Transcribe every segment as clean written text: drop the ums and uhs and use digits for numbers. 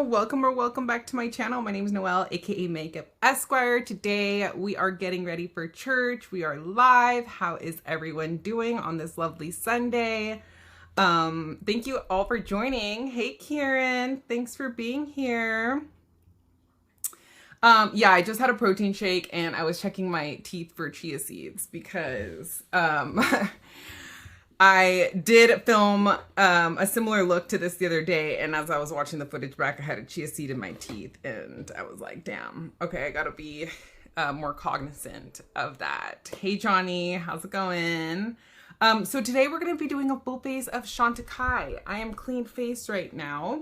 welcome or welcome back to my channel. My name is Noelle, aka Makeup Esquire. Today we are getting ready for church. We are live. How is everyone doing on this lovely Sunday? Thank you all for joining. Hey Karen, thanks for being here. Yeah, I just had a protein shake and I was checking my teeth for chia seeds because I did film a similar look to this the other day, and as I was watching the footage back, I had a chia seed in my teeth, and I was like, damn, okay, I gotta be more cognizant of that. Hey Johnny, how's it going? So today we're gonna be doing a full face of Chantecaille. I am clean faced right now.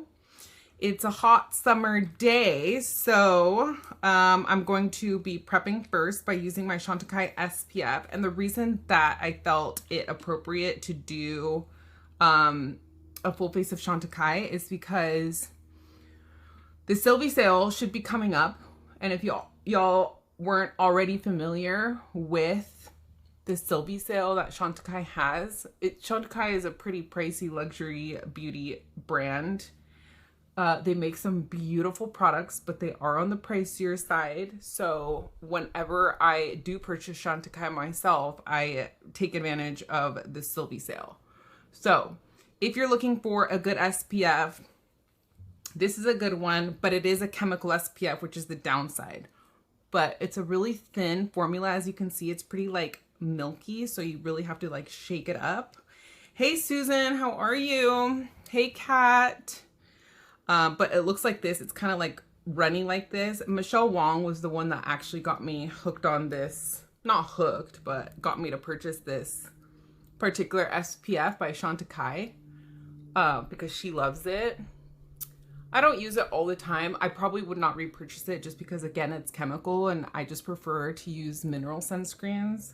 It's a hot summer day, so I'm going to be prepping first by using my Chantecaille SPF. And the reason that I felt it appropriate to do a full face of Chantecaille is because the Sylvie sale should be coming up. And if y'all weren't already familiar with the Sylvie sale that Chantecaille has, Chantecaille is a pretty pricey luxury beauty brand. They make some beautiful products, but they are on the pricier side. So whenever I do purchase Chantecaille myself, I take advantage of the Sylvie sale. So if you're looking for a good SPF, this is a good one, but it is a chemical SPF, which is the downside. But it's a really thin formula. As you can see, it's pretty like milky. So you really have to like shake it up. Hey, Susan, how are you? Hey, Kat. But it looks like this. It's kind of like running like this. Michelle Wong was the one that actually got me hooked on this. Not hooked, but got me to purchase this particular SPF by Chantecaille because she loves it. I don't use it all the time. I probably would not repurchase it just because, again, it's chemical and I just prefer to use mineral sunscreens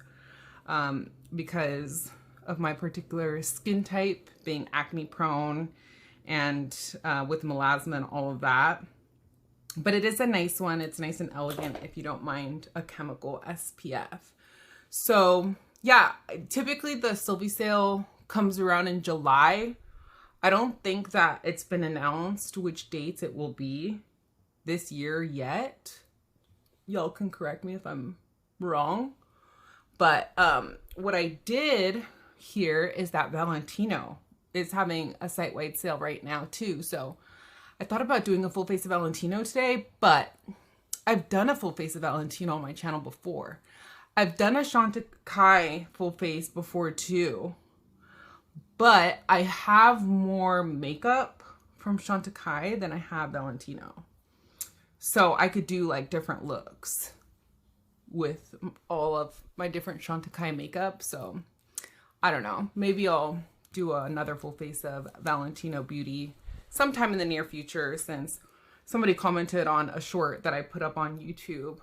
because of my particular skin type, being acne prone and with melasma and all of that. But it is a nice one. It's nice and elegant if you don't mind a chemical SPF. So yeah, typically the Sylvie sale comes around in July. I don't think that it's been announced which dates it will be this year yet. Y'all can correct me if I'm wrong. But what I did hear is that Valentino is having a site-wide sale right now too. So I thought about doing a full face of Valentino today, but I've done a full face of Valentino on my channel before. I've done a Chantecaille full face before too, but I have more makeup from Chantecaille than I have Valentino. So I could do like different looks with all of my different Chantecaille makeup. So I don't know, maybe I'll do another full face of Valentino Beauty sometime in the near future, since somebody commented on a short that I put up on YouTube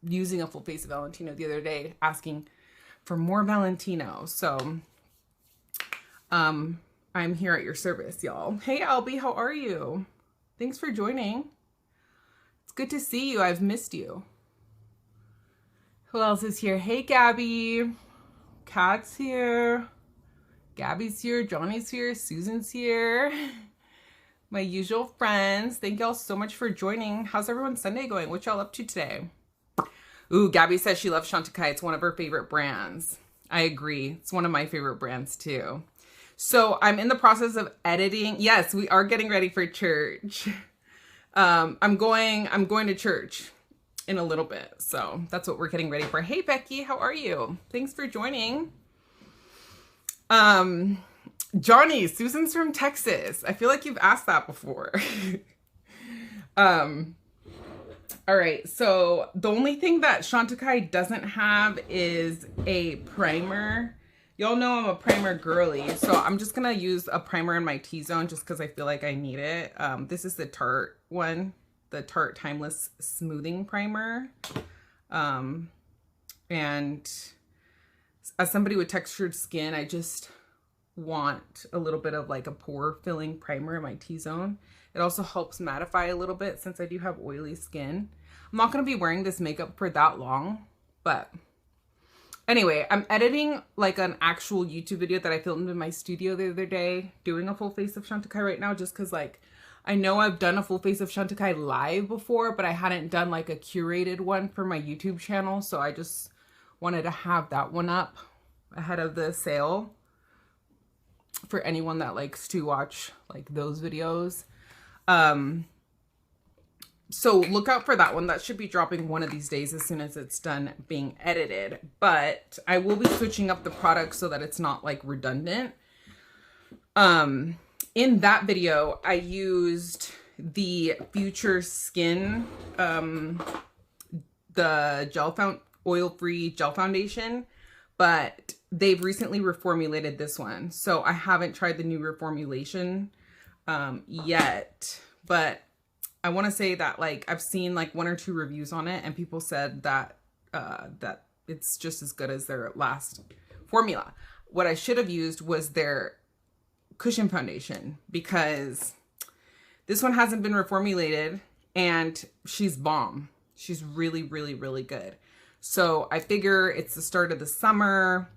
using a full face of Valentino the other day, asking for more Valentino. So I'm here at your service, y'all. Hey Albie, how are you? Thanks for joining. It's good to see you. I've missed you. Who else is here? Hey Gabby, Kat's here. Gabby's here, Johnny's here, Susan's here. My usual friends. Thank y'all so much for joining. How's everyone's Sunday going? What y'all up to today? Ooh, Gabby says she loves Chantecaille. It's one of her favorite brands. I agree. It's one of my favorite brands too. So I'm in the process of editing. Yes, we are getting ready for church. I'm going to church in a little bit. So that's what we're getting ready for. Hey Becky, how are you? Thanks for joining. Johnny, Susan's from Texas. I feel like you've asked that before. All right. So the only thing that Chantecaille doesn't have is a primer. Y'all know I'm a primer girly, so I'm just going to use a primer in my T-zone just because I feel like I need it. This is the Tarte one, the Tarte Timeless Smoothing Primer. And as somebody with textured skin, I just want a little bit of like a pore filling primer in my T-zone. It also helps mattify a little bit since I do have oily skin. I'm not going to be wearing this makeup for that long, but anyway, I'm editing like an actual YouTube video that I filmed in my studio the other day, doing a full face of Chantecaille right now, just because like I know I've done a full face of Chantecaille live before, but I hadn't done like a curated one for my YouTube channel. So I just wanted to have that one up ahead of the sale for anyone that likes to watch like those videos. So look out for that one. That should be dropping one of these days as soon as it's done being edited. But I will be switching up the product so that it's not like redundant. In that video, I used the Future Skin, the oil-free gel foundation, but they've recently reformulated this one. So I haven't tried the new reformulation yet, but I want to say that like I've seen like 1 or 2 reviews on it, and people said that that it's just as good as their last formula. What I should have used was their cushion foundation, because this one hasn't been reformulated and she's bomb. She's really, really, really good. So I figure it's the start of the summer,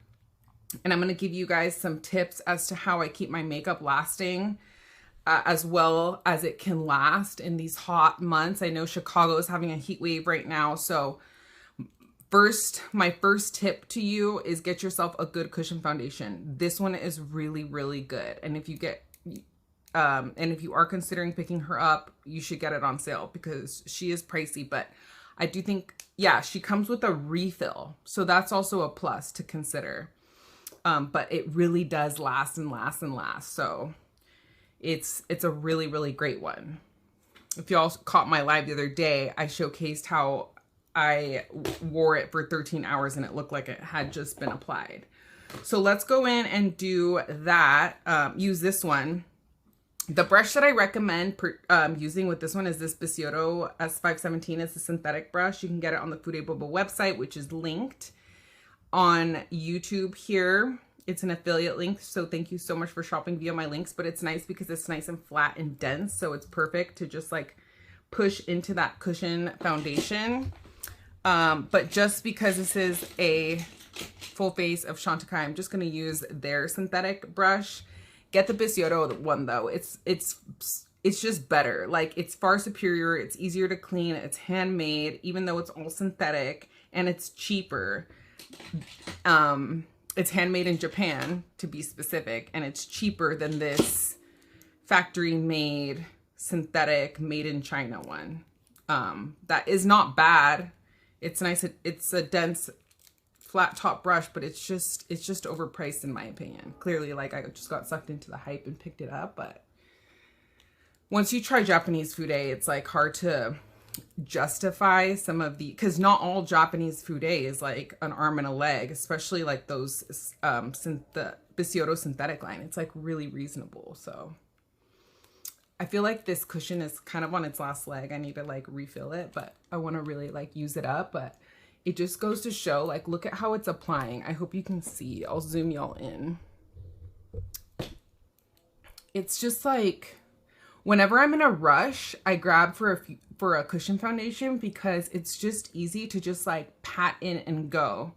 and I'm going to give you guys some tips as to how I keep my makeup lasting as well as it can last in these hot months. I know Chicago is having a heat wave right now. So my first tip to you is get yourself a good cushion foundation. This one is really, really good. And if you get, and if you are considering picking her up, you should get it on sale because she is pricey. But I do think, yeah, she comes with a refill. So that's also a plus to consider. But it really does last and last and last. So it's a really, really great one. If y'all caught my live the other day, I showcased how I wore it for 13 hours and it looked like it had just been applied. So let's go in and do that. Use this one. The brush that I recommend using with this one is this Bisotto S517. It's a synthetic brush. You can get it on the Fude Boba website, which is linked on YouTube here. It's an affiliate link, so thank you so much for shopping via my links. But it's nice because it's nice and flat and dense, so it's perfect to just like push into that cushion foundation. But just because this is a full face of Chantecaille, I'm just going to use their synthetic brush. Get the Bisotto one though. It's just better. Like, it's far superior. It's easier to clean. It's handmade, even though it's all synthetic, and it's cheaper. It's handmade in Japan, to be specific, and it's cheaper than this factory made synthetic made in China one. That is not bad. It's nice. It's a dense flat top brush, but it's just overpriced in my opinion. Clearly, like, I just got sucked into the hype and picked it up, but once you try Japanese Fude, it's like hard to justify some of the, because not all Japanese Fude is like an arm and a leg, especially like those the Bisotto synthetic line. It's like really reasonable. So I feel like this cushion is kind of on its last leg. I need to like refill it, but I want to really like use it up. But it just goes to show, like, look at how it's applying. I hope you can see. I'll zoom y'all in. It's just like, whenever I'm in a rush, I grab for a cushion foundation because it's just easy to just like pat in and go.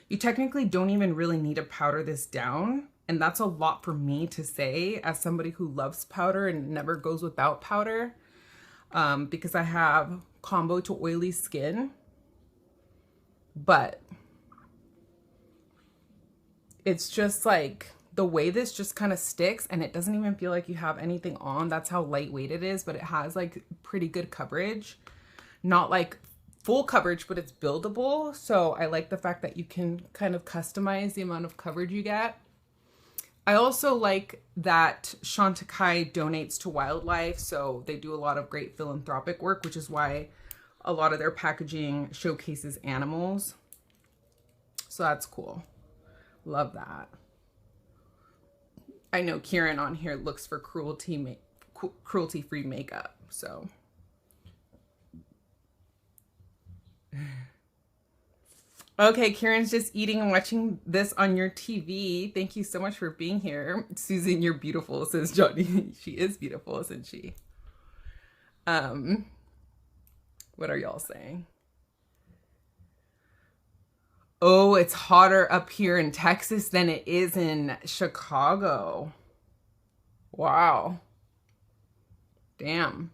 You technically don't even really need to powder this down. And that's a lot for me to say as somebody who loves powder and never goes without powder, because I have combo to oily skin. But it's just like the way this just kind of sticks, and it doesn't even feel like you have anything on. That's how lightweight it is, but it has like pretty good coverage. Not like full coverage, but it's buildable. So I like the fact that you can kind of customize the amount of coverage you get. I also like that Chantecaille donates to wildlife, so they do a lot of great philanthropic work, which is why a lot of their packaging showcases animals. So that's cool. Love that. I know Kieran on here looks for cruelty-free makeup, so. Okay, Kieran's just eating and watching this on your TV. Thank you so much for being here. Susan, you're beautiful, says Johnny. She is beautiful, isn't she? What are y'all saying? Oh, it's hotter up here in Texas than it is in Chicago. Wow. Damn.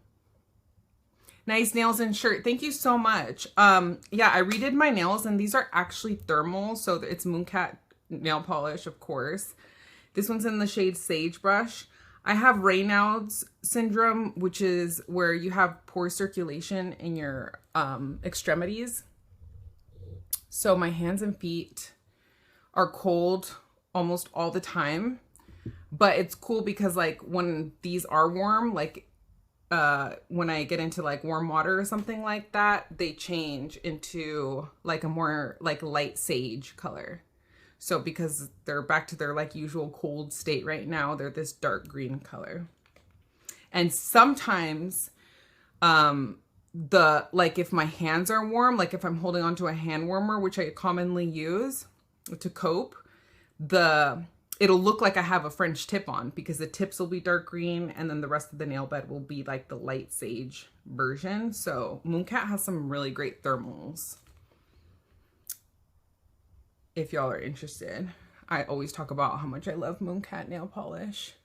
Nice nails and shirt. Thank you so much. Yeah, I redid my nails and these are actually thermal. So it's Mooncat nail polish, of course. This one's in the shade Sagebrush. I have Raynaud's syndrome, which is where you have poor circulation in your extremities. So my hands and feet are cold almost all the time. But it's cool because like when these are warm, like when I get into like warm water or something like that, they change into like a more like light sage color. So because they're back to their like usual cold state right now, they're this dark green color. And sometimes like if my hands are warm, like if I'm holding onto a hand warmer, which I commonly use to cope, it'll look like I have a French tip on because the tips will be dark green and then the rest of the nail bed will be like the light sage version. So Mooncat has some really great thermals. If y'all are interested, I always talk about how much I love Mooncat nail polish.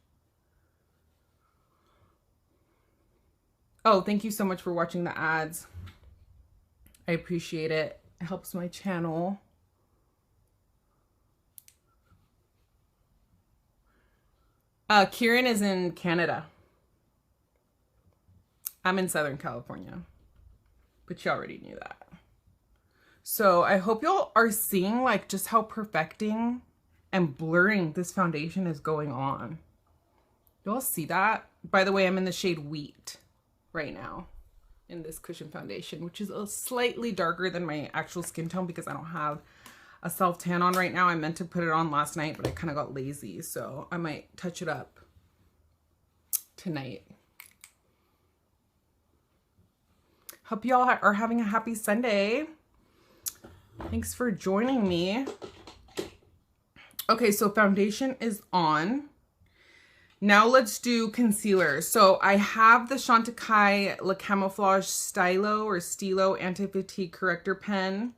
Oh, thank you so much for watching the ads. I appreciate it. It helps my channel. Kieran is in Canada. I'm in Southern California, but you already knew that. So I hope y'all are seeing like just how perfecting and blurring this foundation is going on. Y'all see that? By the way, I'm in the shade Wheat right now in this cushion foundation, which is a slightly darker than my actual skin tone because I don't have a self tan on right now. I meant to put it on last night, but I kind of got lazy, so I might touch it up tonight. Hope y'all are having a happy Sunday. Thanks for joining me. Okay, so foundation is on. Now let's do concealer. So I have the Chantecaille Le Camouflage Stylo or Stilo Anti-Fatigue Corrector Pen.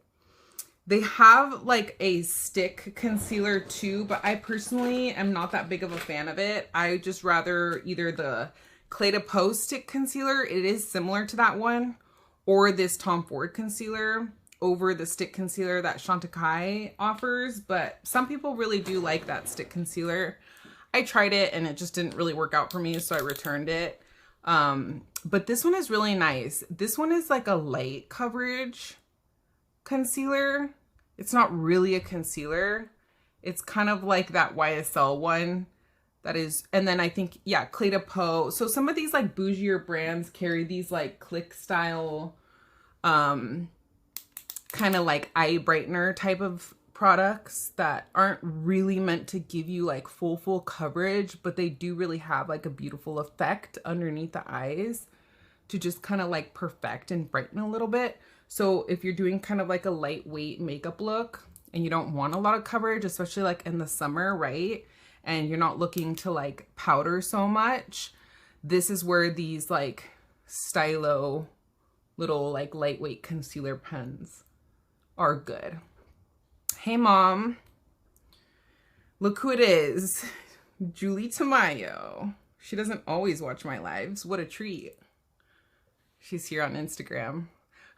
They have like a stick concealer too, but I personally am not that big of a fan of it. I just rather either the Clé de Peau stick concealer, it is similar to that one, or this Tom Ford concealer over the stick concealer that Chantecaille offers. But some people really do like that stick concealer. I tried it and it just didn't really work out for me, so I returned it. But this one is really nice. This one is like a light coverage concealer. It's not really a concealer. It's kind of like that YSL one that is, and then I think, yeah, Clé de Peau. So some of these like bougier brands carry these like click style, kind of like eye brightener type of products that aren't really meant to give you like full coverage, but they do really have like a beautiful effect underneath the eyes to just kind of like perfect and brighten a little bit. So if you're doing kind of like a lightweight makeup look and you don't want a lot of coverage, especially like in the summer, right? And you're not looking to like powder so much, this is where these like stylo little like lightweight concealer pens are good. Hey mom, look who it is. Julie Tamayo. She doesn't always watch my lives. What a treat. She's here on Instagram.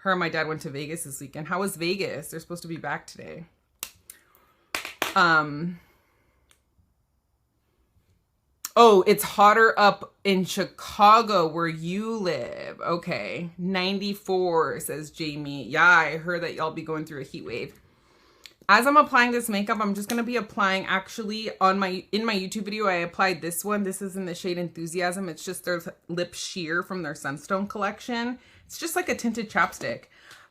Her and my dad went to Vegas this weekend. How was Vegas? They're supposed to be back today. Oh, it's hotter up in Chicago where you live. Okay. 94, says Jamie. Yeah, I heard that y'all be going through a heat wave. As I'm applying this makeup, I'm just going to be applying actually in my YouTube video, I applied this one. This is in the shade Enthusiasm. It's just their lip sheer from their Sunstone collection. It's just like a tinted chapstick.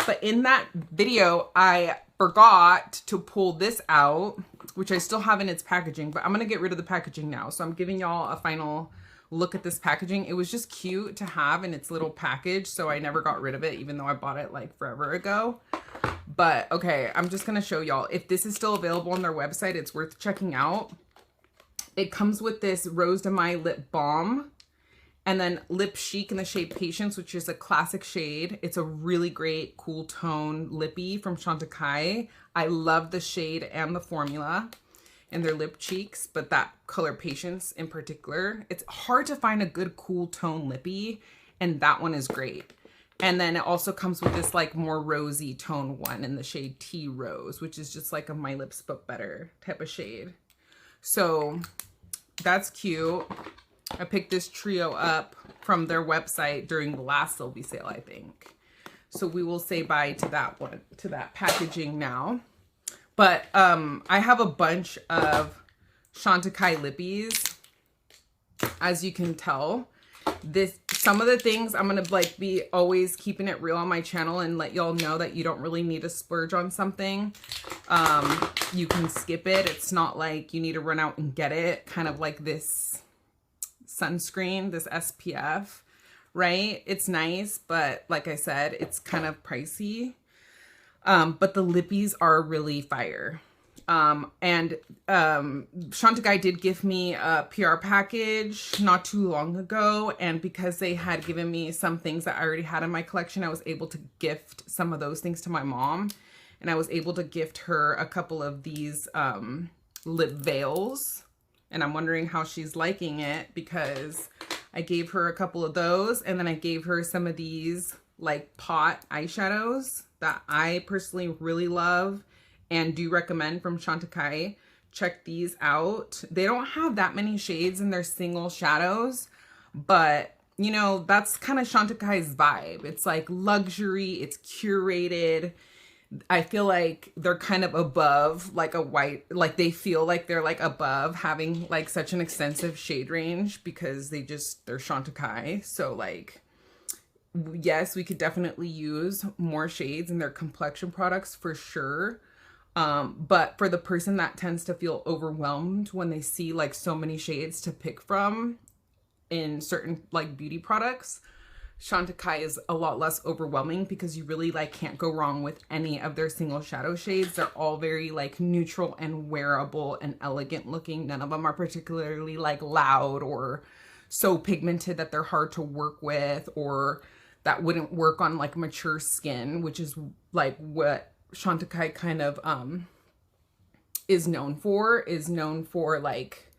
But in that video, I forgot to pull this out, which I still have in its packaging, but I'm going to get rid of the packaging now. So I'm giving y'all a final look at this packaging. It was just cute to have in its little package, so I never got rid of it, even though I bought it like forever ago. But okay, I'm just going to show y'all. If this is still available on their website, it's worth checking out. It comes with this Rose de Mai lip balm and then Lip Chic in the shade Patience, which is a classic shade. It's a really great cool tone lippy from Chantecaille. I love the shade and the formula. in their lip cheeks, but that color Patience in particular, it's hard to find a good cool tone lippy, and that one is great. And then it also comes with this like more rosy tone one in the shade Tea Rose, which is just like a My Lips But Better type of shade. So that's cute. I picked this trio up from their website during the last Sylvie sale, I think. So we will say bye to that one, to that packaging now. But I have a bunch of Chantecaille lippies, as you can tell. Some of the things I'm gonna like be always keeping it real on my channel and let y'all know that you don't really need to splurge on something. You can skip it. It's not like you need to run out and get it. Kind of like this sunscreen, this SPF, right? It's nice, but like I said, it's kind of pricey. But the lippies are really fire. Chantecaille did give me a PR package not too long ago, and because they had given me some things that I already had in my collection, I was able to gift some of those things to my mom, and I was able to gift her a couple of these lip veils, and I'm wondering how she's liking it, because I gave her a couple of those, and then I gave her some of these like pot eyeshadows that I personally really love and do recommend from Chantecaille. Check these out. They don't have that many shades in their single shadows, but you know, that's kind of Chantecaille's vibe. It's like luxury, it's curated. I feel like they're kind of above like a white, like they feel like they're like above having like such an extensive shade range because they're Chantecaille. So like, yes, we could definitely use more shades in their complexion products for sure. But for the person that tends to feel overwhelmed when they see like so many shades to pick from in certain like beauty products, Chantecaille is a lot less overwhelming because you really like can't go wrong with any of their single shadow shades. They're all very like neutral and wearable and elegant looking. None of them are particularly like loud or so pigmented that they're hard to work with, or that wouldn't work on like mature skin, which is like what Chantecaille kind of is known for like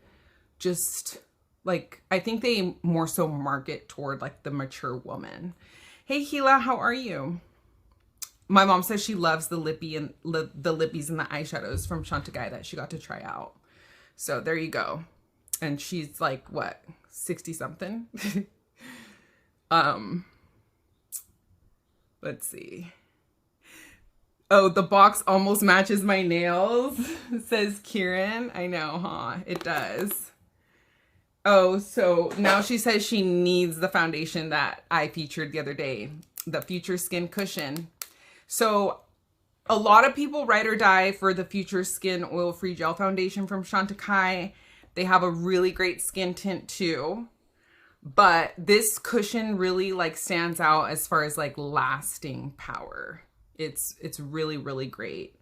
just like, I think they more so market toward like the mature woman. Hey Gila, how are you? My mom says she loves the lippy and the lippies and the eyeshadows from Chantecaille that she got to try out. So there you go. And she's like what, 60 something? Let's see. Oh, the box almost matches my nails, says Kieran. I know, huh? It does. Oh, so now she says she needs the foundation that I featured the other day, the Future Skin Cushion. So a lot of people ride or die for the Future Skin Oil-Free Gel Foundation from Chantecaille. They have a really great skin tint too. But this cushion really like stands out as far as like lasting power. It's really, really great.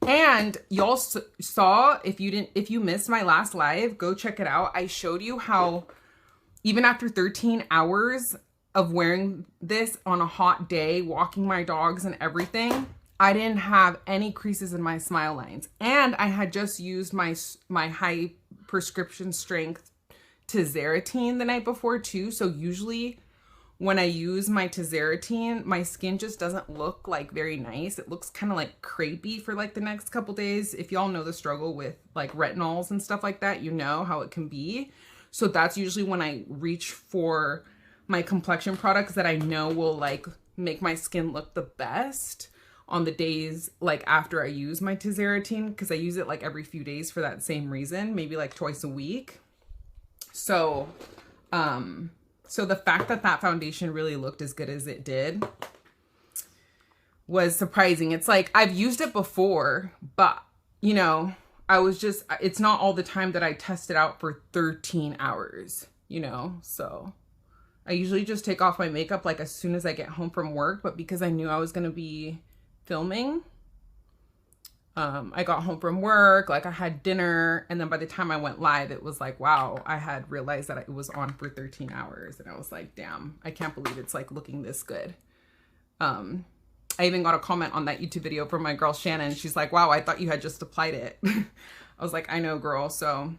And y'all saw, if you missed my last live, go check it out. I showed you how even after 13 hours of wearing this on a hot day, walking my dogs and everything, I didn't have any creases in my smile lines. And I had just used my high prescription strength Tazarotene the night before too. So usually when I use my Tazarotene, my skin just doesn't look like very nice. It looks kind of like crepey for like the next couple days. If y'all know the struggle with like retinols and stuff like that, you know how it can be. So that's usually when I reach for my complexion products that I know will like make my skin look the best on the days like after I use my Tazarotene, because I use it like every few days for that same reason, maybe like twice a week. So, so the fact that that foundation really looked as good as it did was surprising. It's like, I've used it before, but you know, it's not all the time that I test it out for 13 hours, you know? So I usually just take off my makeup like as soon as I get home from work, but because I knew I was going to be filming, I got home from work, like I had dinner, and then by the time I went live, it was like, wow, I had realized that it was on for 13 hours. And I was like, damn, I can't believe it's like looking this good. I even got a comment on that YouTube video from my girl Shannon. She's like, wow, I thought you had just applied it. I was like, I know, girl. So,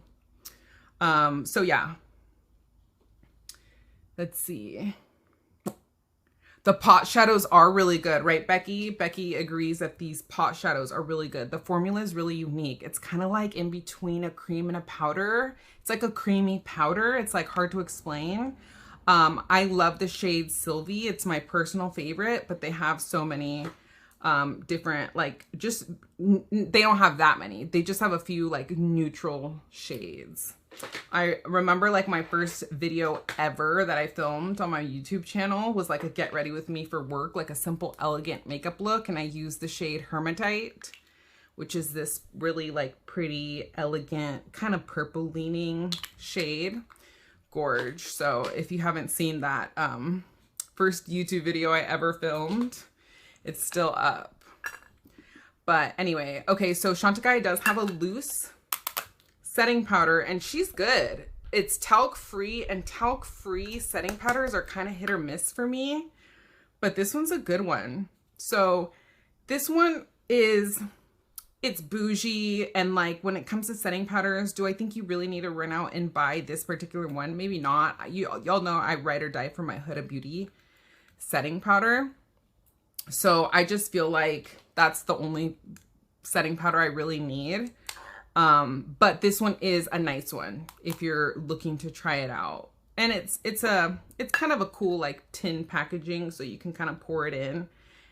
so yeah. Let's see. The pot shadows are really good, right, Becky? Becky agrees that these pot shadows are really good. The formula is really unique. It's kind of like in between a cream and a powder. It's like a creamy powder. It's like hard to explain. I love the shade Sylvie. It's my personal favorite, but they have so many different, like, just, they don't have that many. They just have a few like neutral shades. I remember like my first video ever that I filmed on my YouTube channel was like a get ready with me for work, like a simple, elegant makeup look. And I used the shade Hermitite, which is this really like pretty, elegant, kind of purple leaning shade. Gorge. So if you haven't seen that first YouTube video I ever filmed, it's still up. But anyway, okay, so Chantecaille does have a loose setting powder, and she's good. It's talc free, and talc free setting powders are kind of hit or miss for me, but this one's a good one. So this one is, it's bougie, and like when it comes to setting powders, do I think you really need to run out and buy this particular one? Maybe not. Y'all know I ride or die for my Huda Beauty setting powder. So I just feel like that's the only setting powder I really need. But this one is a nice one if you're looking to try it out. And it's kind of a cool like tin packaging, so you can kind of pour it in.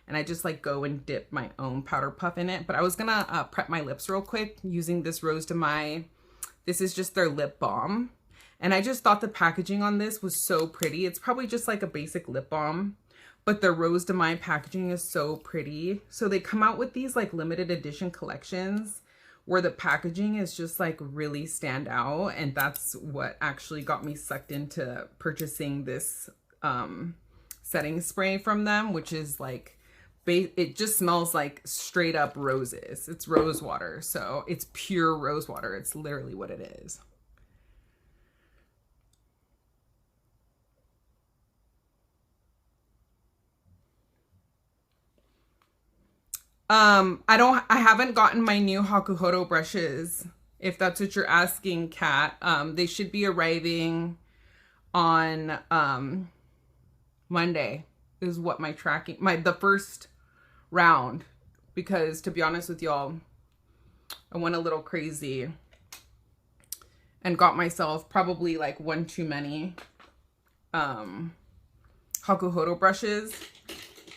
And I just like go and dip my own powder puff in it. But I was gonna prep my lips real quick using this Rose de Mai. This is just their lip balm. And I just thought the packaging on this was so pretty. It's probably just like a basic lip balm, but the Rose de Mai packaging is so pretty. So they come out with these like limited edition collections where the packaging is just like really stand out. And that's what actually got me sucked into purchasing this setting spray from them, which is like, it just smells like straight up roses. It's rose water. So it's pure rose water. It's literally what it is. I haven't gotten my new Hakuhodo brushes, if that's what you're asking, Kat. They should be arriving on Monday is what my tracking, the first round, because to be honest with y'all, I went a little crazy and got myself probably like one too many Hakuhodo brushes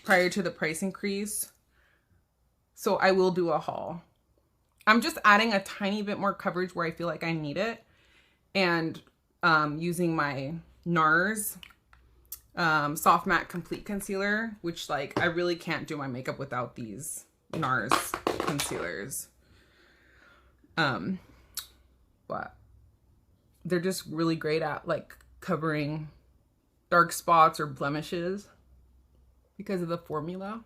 prior to the price increase. So I will do a haul. I'm just adding a tiny bit more coverage where I feel like I need it, and using my NARS Soft Matte Complete Concealer, which like I really can't do my makeup without these NARS concealers. But they're just really great at like covering dark spots or blemishes because of the formula.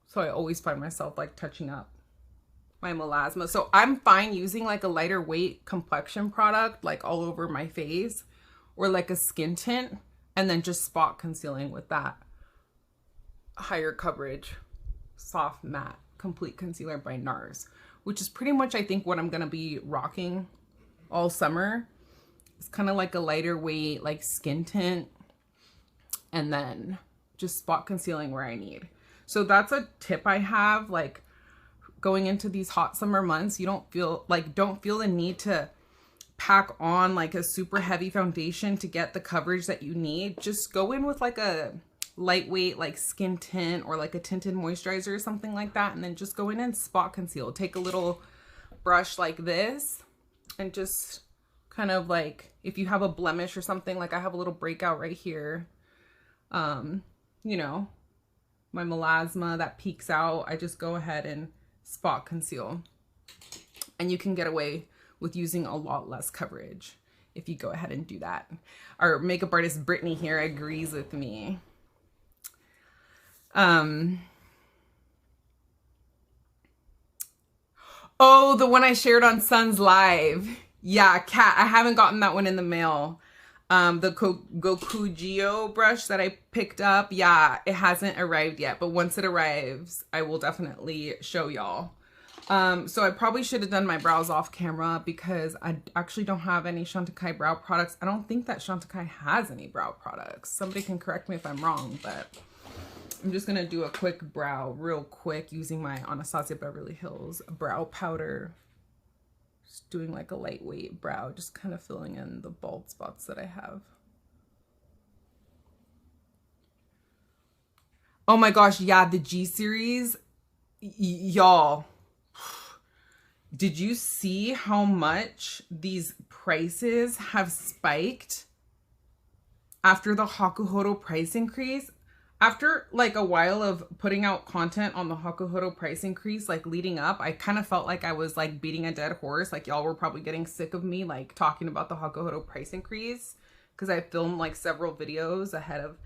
So I always find myself like touching up my melasma. So I'm fine using like a lighter weight complexion product like all over my face, or like a skin tint, and then just spot concealing with that higher coverage Soft Matte Complete Concealer by NARS, which is pretty much I think what I'm gonna be rocking all summer. It's kind of like a lighter weight like skin tint, and then just spot concealing where I need. So that's a tip I have, like going into these hot summer months, you don't feel the need to pack on like a super heavy foundation to get the coverage that you need. Just go in with like a lightweight like skin tint or like a tinted moisturizer or something like that, and then just go in and spot conceal. Take a little brush like this and just kind of like, if you have a blemish or something, like I have a little breakout right here, you know, my melasma that peeks out, I just go ahead and spot conceal. And you can get away with using a lot less coverage if you go ahead and do that. Our makeup artist Brittany here agrees with me. Oh, the one I shared on Sun's Live. Yeah, Kat, I haven't gotten that one in the mail. The Gokujio brush that I picked up, yeah, it hasn't arrived yet, but once it arrives, I will definitely show y'all. So I probably should have done my brows off camera because I actually don't have any Chantecaille brow products. I don't think that Chantecaille has any brow products. Somebody can correct me if I'm wrong, but I'm just going to do a quick brow real quick using my Anastasia Beverly Hills brow powder. Just doing like a lightweight brow, just kind of filling in the bald spots that I have. Oh my gosh, yeah, the G series, y'all. Did you see how much these prices have spiked after the Hakuhodo price increase? After like a while of putting out content on the Hakuhodo price increase, like leading up, I kind of felt like I was like beating a dead horse. Like y'all were probably getting sick of me like talking about the Hakuhodo price increase because I filmed like several videos ahead of,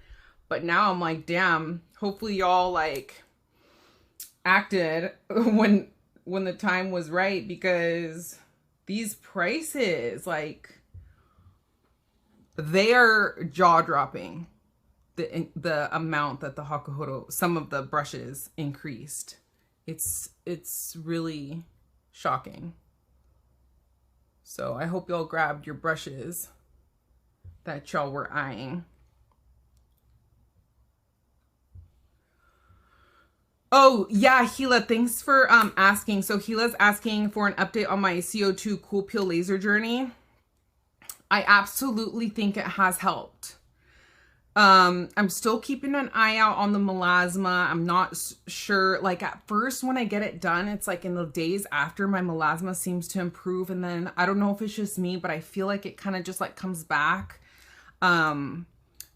but now I'm like, damn, hopefully y'all like acted when the time was right, because these prices, like, they are jaw-dropping, the amount that the Hakuhodo, some of the brushes increased. It's really shocking. So I hope y'all grabbed your brushes that y'all were eyeing. Oh, yeah, Gila, thanks for asking. So Gila's asking for an update on my CO2 Cool Peel laser journey. I absolutely think it has helped. I'm still keeping an eye out on the melasma. I'm not sure. Like at first when I get it done, it's like in the days after my melasma seems to improve. And then I don't know if it's just me, but I feel like it kind of just like comes back.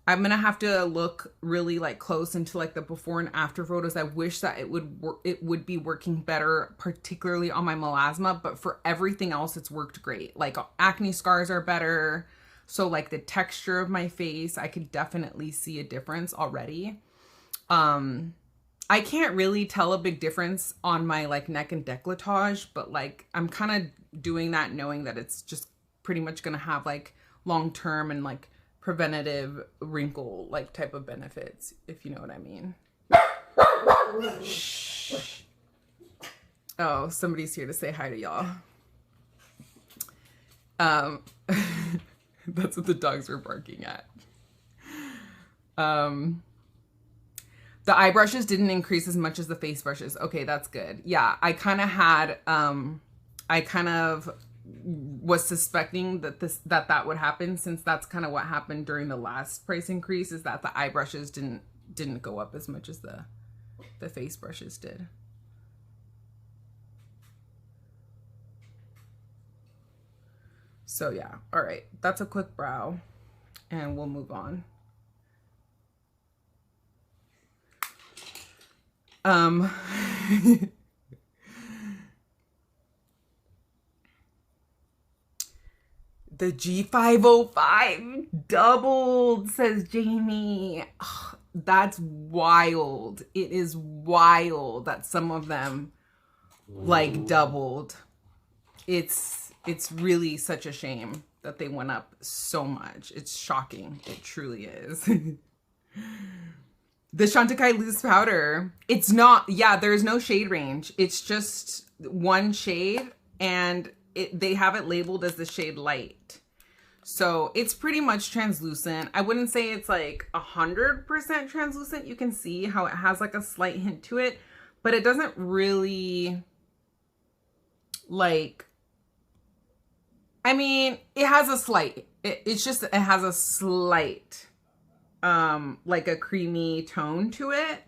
I'm gonna have to look really like close into like the before and after photos. I wish that it would be working better, particularly on my melasma, but for everything else, it's worked great. Like acne scars are better. So like the texture of my face, I could definitely see a difference already. I can't really tell a big difference on my like neck and décolletage, but like I'm kind of doing that knowing that it's just pretty much gonna have like long-term and like preventative wrinkle like type of benefits, if you know what I mean. Shh. Oh, somebody's here to say hi to y'all. That's what the dogs were barking at. The eye brushes didn't increase as much as the face brushes. Okay, that's good. Yeah, I kind of had I kind of was suspecting that that would happen, since that's kind of what happened during the last price increase, is that the eye brushes didn't go up as much as the face brushes did. So yeah, all right, that's a quick brow and we'll move on. The G505 doubled, says Jamie. Ugh, that's wild. It is wild that some of them like doubled. It's really such a shame that they went up so much. It's shocking. It truly is. The Chantecaille loose powder, it's not, yeah, there's no shade range. It's just one shade, and they have it labeled as the shade light. So it's pretty much translucent. I wouldn't say it's like 100% translucent. You can see how it has like a slight hint to it, but it doesn't really like, I mean, it has a slight, it has a slight, like a creamy tone to it.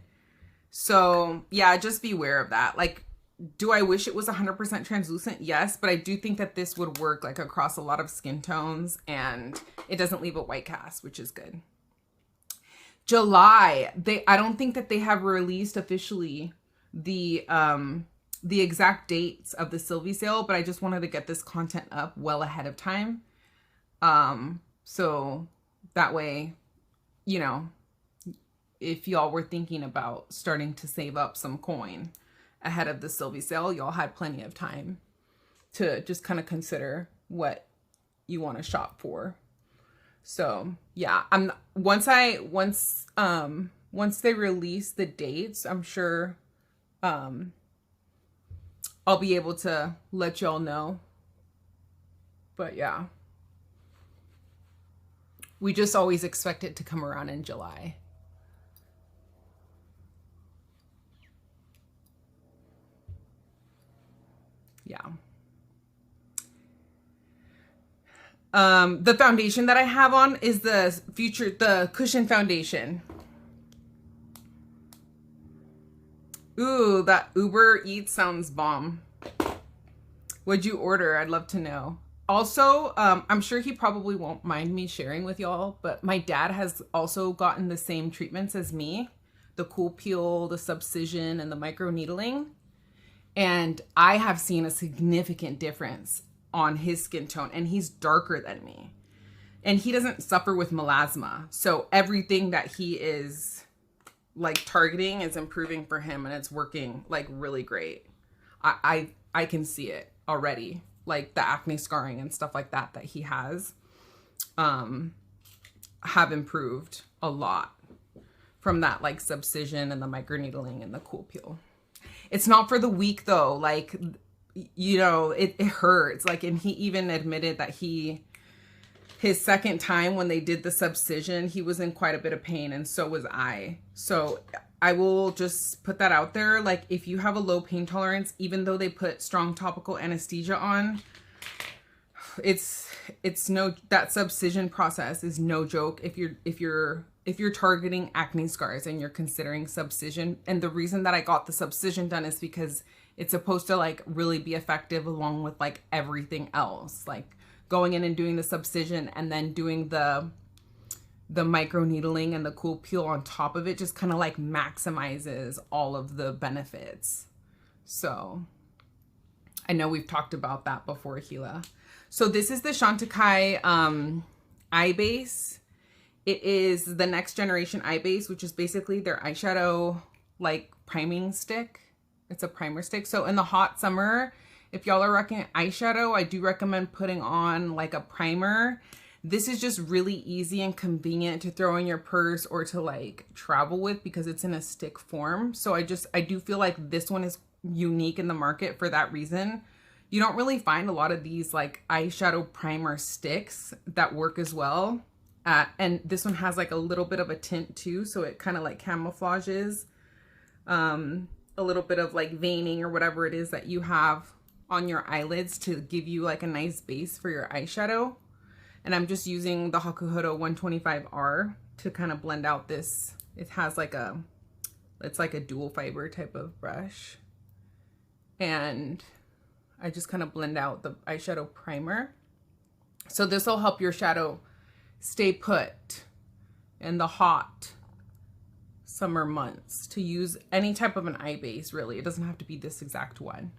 So yeah, just be aware of that. Like, do I wish it was 100% translucent? Yes, but I do think that this would work like across a lot of skin tones, and it doesn't leave a white cast, which is good. July, I don't think that they have released officially the exact dates of the Sylvie sale, but I just wanted to get this content up well ahead of time. So that way, you know, if y'all were thinking about starting to save up some coin ahead of the Sylvie sale, y'all had plenty of time to just kind of consider what you want to shop for. So yeah, once they release the dates, I'm sure I'll be able to let y'all know. But yeah, we just always expect it to come around in July. Yeah. The foundation that I have on is the Cushion Foundation. Ooh, that Uber Eats sounds bomb. What'd you order? I'd love to know. Also, I'm sure he probably won't mind me sharing with y'all, but my dad has also gotten the same treatments as me. The Cool Peel, the Subcision, and the microneedling. And I have seen a significant difference on his skin tone, and he's darker than me. And he doesn't suffer with melasma. So everything that he is like targeting is improving for him, and it's working like really great. I can see it already, like the acne scarring and stuff like that he has have improved a lot from that like Subcision and the microneedling and the Cool Peel. It's not for the weak though. Like, you know, it hurts. Like, and he even admitted that his second time when they did the Subcision, he was in quite a bit of pain, and so was I. So I will just put that out there. Like, if you have a low pain tolerance, even though they put strong topical anesthesia on, it's no, that Subcision process is no joke if you're targeting acne scars and you're considering Subcision. And the reason that I got the Subcision done is because it's supposed to like really be effective along with like everything else, like going in and doing the Subcision and then doing the microneedling and the Cool Peel on top of it just kind of like maximizes all of the benefits. So I know we've talked about that before, Gila. So this is the Chantecaille eye base. It is the next generation eye base, which is basically their eyeshadow like priming stick. It's a primer stick. So in the hot summer, if y'all are rocking eyeshadow, I do recommend putting on like a primer. This is just really easy and convenient to throw in your purse or to like travel with because it's in a stick form. So I do feel like this one is unique in the market for that reason. You don't really find a lot of these like eyeshadow primer sticks that work as well. And this one has like a little bit of a tint too. So it kind of like camouflages a little bit of like veining or whatever it is that you have on your eyelids to give you like a nice base for your eyeshadow. And I'm just using the Hakuhodo 125R to kind of blend out this. It has like it's like a dual fiber type of brush. And I just kind of blend out the eyeshadow primer. So this will help your shadow stay put in the hot summer months to use any type of an eye base, really. It doesn't have to be this exact one.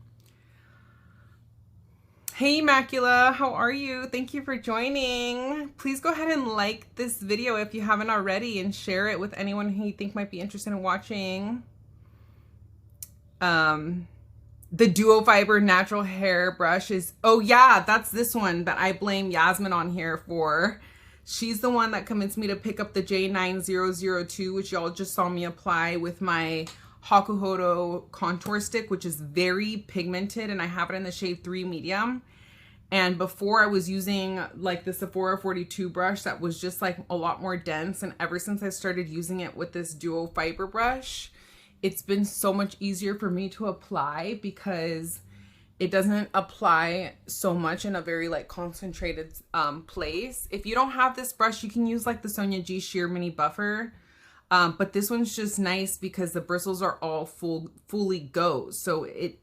Hey Macula, how are you? Thank you for joining. Please go ahead and like this video if you haven't already and share it with anyone who you think might be interested in watching. The duo fiber natural hair brush is, oh yeah, that's this one that I blame Yasmin on here for. She's the one that convinced me to pick up the J9002, which y'all just saw me apply with my Hakuhodo contour stick, which is very pigmented, and I have it in the shade 3 medium. And before I was using like the Sephora 42 brush that was just like a lot more dense, and ever since I started using it with this duo fiber brush, it's been so much easier for me to apply because it doesn't apply so much in a very like concentrated place. If you don't have this brush, you can use like the Sonia G Sheer Mini Buffer. But this one's just nice because the bristles are all fully goes. So it's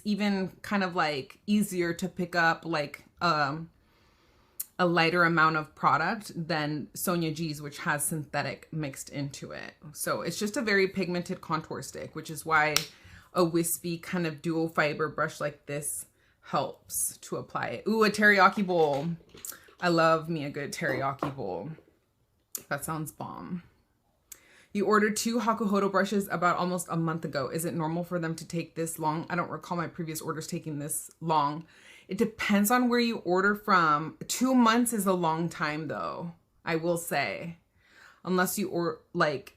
even kind of like easier to pick up like a lighter amount of product than Sonia G's, which has synthetic mixed into it. So it's just a very pigmented contour stick, which is why a wispy kind of dual fiber brush like this helps to apply it. Ooh, a teriyaki bowl. I love me a good teriyaki bowl. That sounds bomb. You ordered 2 Hakuhodo brushes about almost a month ago. Is it normal for them to take this long? I don't recall my previous orders taking this long. It depends on where you order from. 2 months is a long time though, I will say. Unless they were like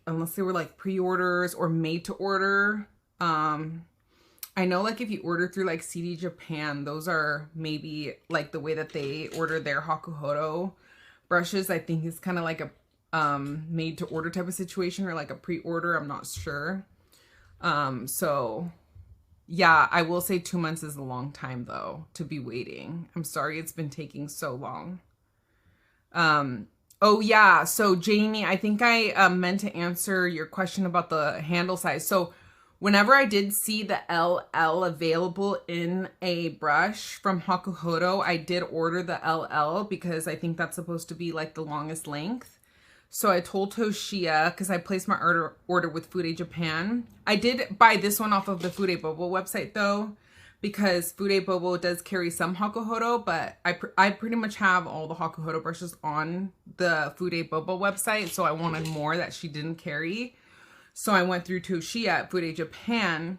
pre-orders or made to order. I know like if you order through like CD Japan, those are maybe like the way that they order their Hakuhodo brushes. I think it's kind of like a made to order type of situation, or like a pre-order. I'm not sure. So yeah, I will say 2 months is a long time though to be waiting. I'm sorry it's been taking so long. Oh yeah, so Jamie, I think I meant to answer your question about the handle size. So whenever I did see the LL available in a brush from Hakuhodo, I did order the LL because I think that's supposed to be like the longest length. So I told Toshia, because I placed my order with Fude Japan. I did buy this one off of the Fude Bobo website though, because Fude Bobo does carry some Hakuhodo, but I pretty much have all the Hakuhodo brushes on the Fude Bobo website, so I wanted more that she didn't carry. So I went through Toshia at Fude Japan,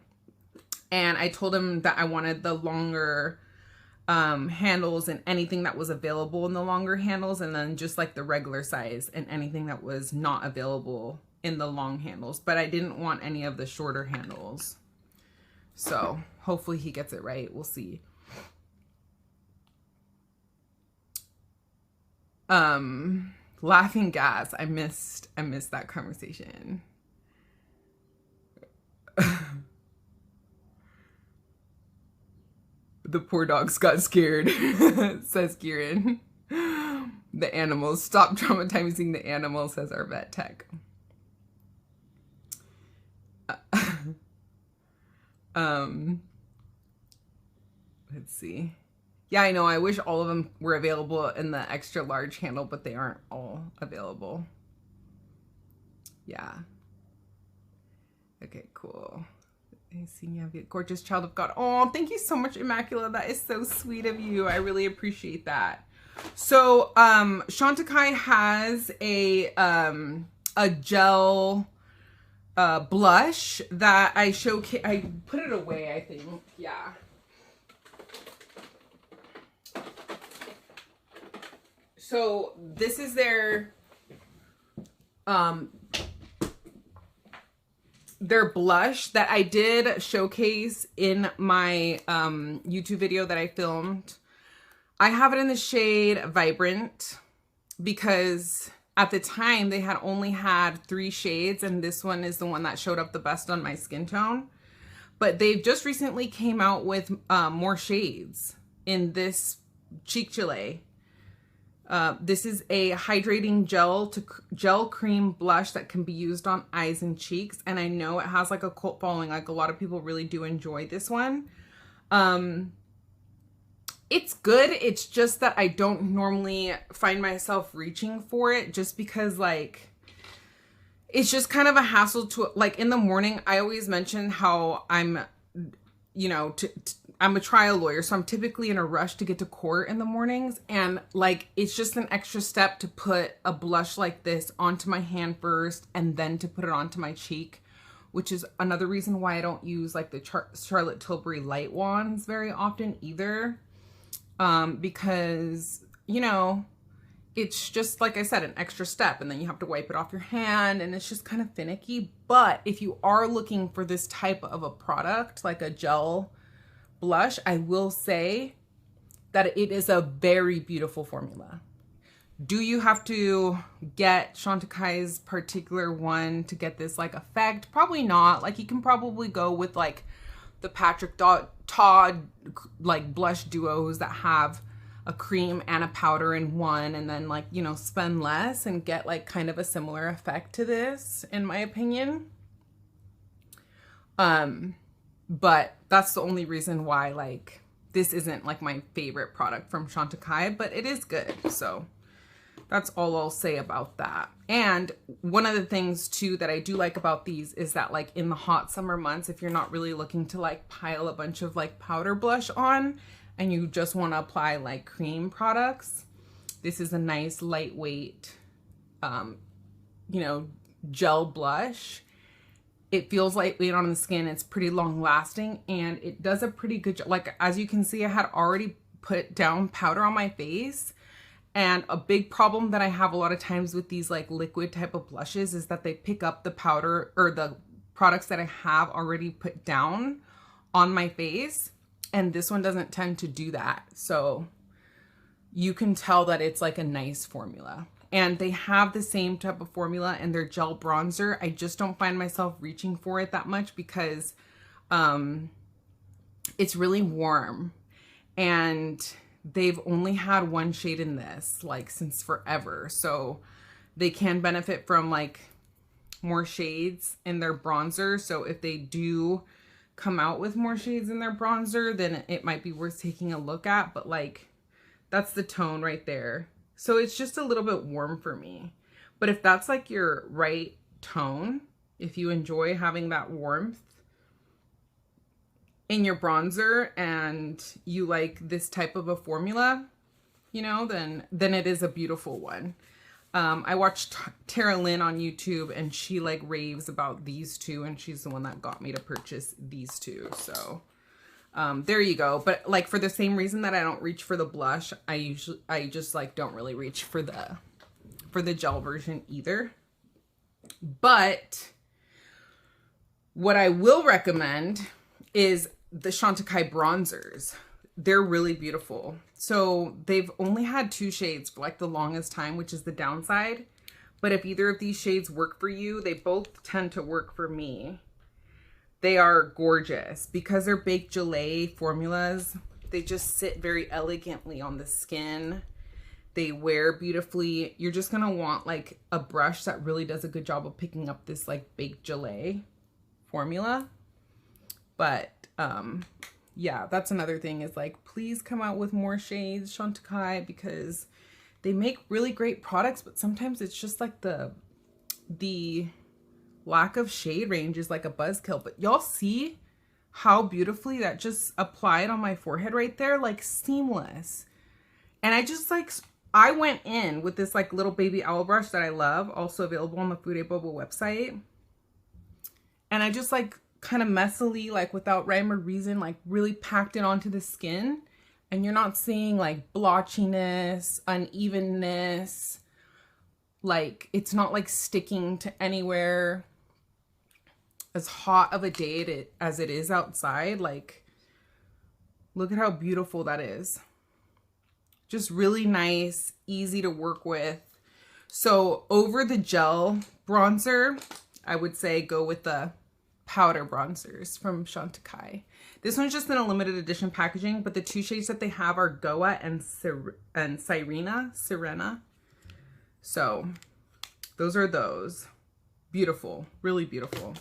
and I told him that I wanted the longer handles and anything that was available in the longer handles, and then just like the regular size and anything that was not available in the long handles. But I didn't want any of the shorter handles. So hopefully he gets it right. We'll see. Laughing gas. I missed that conversation. The poor dogs got scared, says Kieran. The animals. Stop traumatizing the animals, says our vet tech. Let's see. Yeah, I know. I wish all of them were available in the extra large handle, but they aren't all available. Yeah. Okay, cool. Gorgeous child of God. Oh, thank you so much, Immaculate. That is so sweet of you. I really appreciate that. So, Chantecaille has a gel blush that I showcase. I put it away, I think. Yeah. So this is their blush that I did showcase in my YouTube video that I filmed. I have it in the shade Vibrant because at the time they had only had 3 shades, and this one is the one that showed up the best on my skin tone. But they've just recently came out with more shades in this Cheek Gelée. This is a hydrating gel cream blush that can be used on eyes and cheeks, and I know it has like a cult following. Like a lot of people really do enjoy this one. It's good. It's just that I don't normally find myself reaching for it, just because like it's just kind of a hassle to, like, in the morning. I always mention how I'm, you know, I'm a trial lawyer, so I'm typically in a rush to get to court in the mornings, and like it's just an extra step to put a blush like this onto my hand first and then to put it onto my cheek, which is another reason why I don't use like the Charlotte Tilbury light wands very often either, because, you know, it's just, like I said, an extra step, and then you have to wipe it off your hand, and it's just kind of finicky. But if you are looking for this type of a product, like a gel blush, I will say that it is a very beautiful formula. Do you have to get Chantecaille's particular one to get this like effect? Probably not. Like you can probably go with like the Patrick Todd like blush duos that have a cream and a powder in one, and then like, you know, spend less and get like kind of a similar effect to this, in my opinion. But that's the only reason why like this isn't like my favorite product from Chantecaille, but it is good. So that's all I'll say about that. And one of the things too that I do like about these is that like in the hot summer months, if you're not really looking to like pile a bunch of like powder blush on and you just want to apply like cream products, this is a nice lightweight, you know, gel blush. It feels lightweight on the skin. It's pretty long lasting, and it does a pretty good job. Like, as you can see, I had already put down powder on my face, and a big problem that I have a lot of times with these like liquid type of blushes is that they pick up the powder or the products that I have already put down on my face, and this one doesn't tend to do that. So you can tell that it's like a nice formula. And they have the same type of formula in their gel bronzer. I just don't find myself reaching for it that much because it's really warm. And they've only had one shade in this, like, since forever. So they can benefit from, like, more shades in their bronzer. So if they do come out with more shades in their bronzer, then it might be worth taking a look at. But, like, that's the tone right there. So it's just a little bit warm for me. But if that's like your right tone, if you enjoy having that warmth in your bronzer and you like this type of a formula, you know, then it is a beautiful one. I watched Tara Lynn on YouTube, and she like raves about these two, and she's the one that got me to purchase these two. So there you go. But like, for the same reason that I don't reach for the blush, I just like don't really reach for the gel version either. But what I will recommend is the Chantecaille bronzers. They're really beautiful. So they've only had 2 shades for like the longest time, which is the downside. But if either of these shades work for you, they both tend to work for me. They are gorgeous because they're baked gelée formulas. They just sit very elegantly on the skin. They wear beautifully. You're just gonna want like a brush that really does a good job of picking up this like baked gelée formula. But yeah, that's another thing, is like, please come out with more shades, Chantecaille, because they make really great products, but sometimes it's just like the lack of shade range is like a buzzkill. But y'all see how beautifully that just applied on my forehead right there, like seamless. And I just like, I went in with this like little baby owl brush that I love, also available on the Food A Bubble website. And I just like kind of messily, like without rhyme or reason, like really packed it onto the skin. And you're not seeing like blotchiness, unevenness. Like, it's not like sticking to anywhere. As hot of a day as it is outside, like, look at how beautiful that is. Just really nice, easy to work with. So over the gel bronzer, I would say go with the powder bronzers from Chantecaille. This one's just in a limited edition packaging, but the 2 shades that they have are Goa and Sirena. So those are those. Beautiful, really beautiful.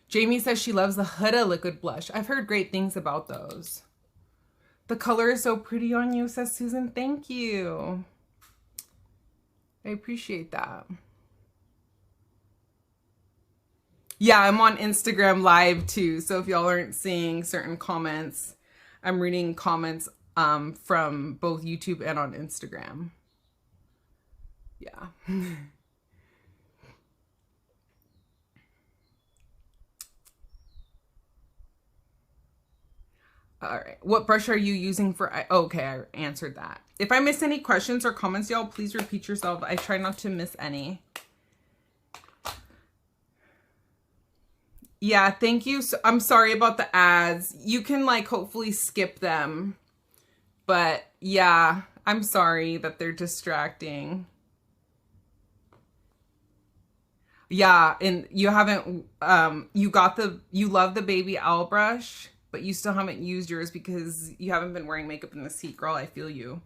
Jamie says she loves the Huda liquid blush. I've heard great things about those. The color is so pretty on you, says Susan. Thank you. I appreciate that. Yeah, I'm on Instagram live too. So if y'all aren't seeing certain comments, I'm reading comments from both YouTube and on Instagram. Yeah. All right. What brush are you using for? Okay, I answered that. If I miss any questions or comments, y'all, please repeat yourself. I try not to miss any. Yeah, thank you. So, I'm sorry about the ads. You can like hopefully skip them. But yeah, I'm sorry that they're distracting. Yeah, and you haven't, you love the baby owl brush, but you still haven't used yours because you haven't been wearing makeup in this heat. Girl, I feel you.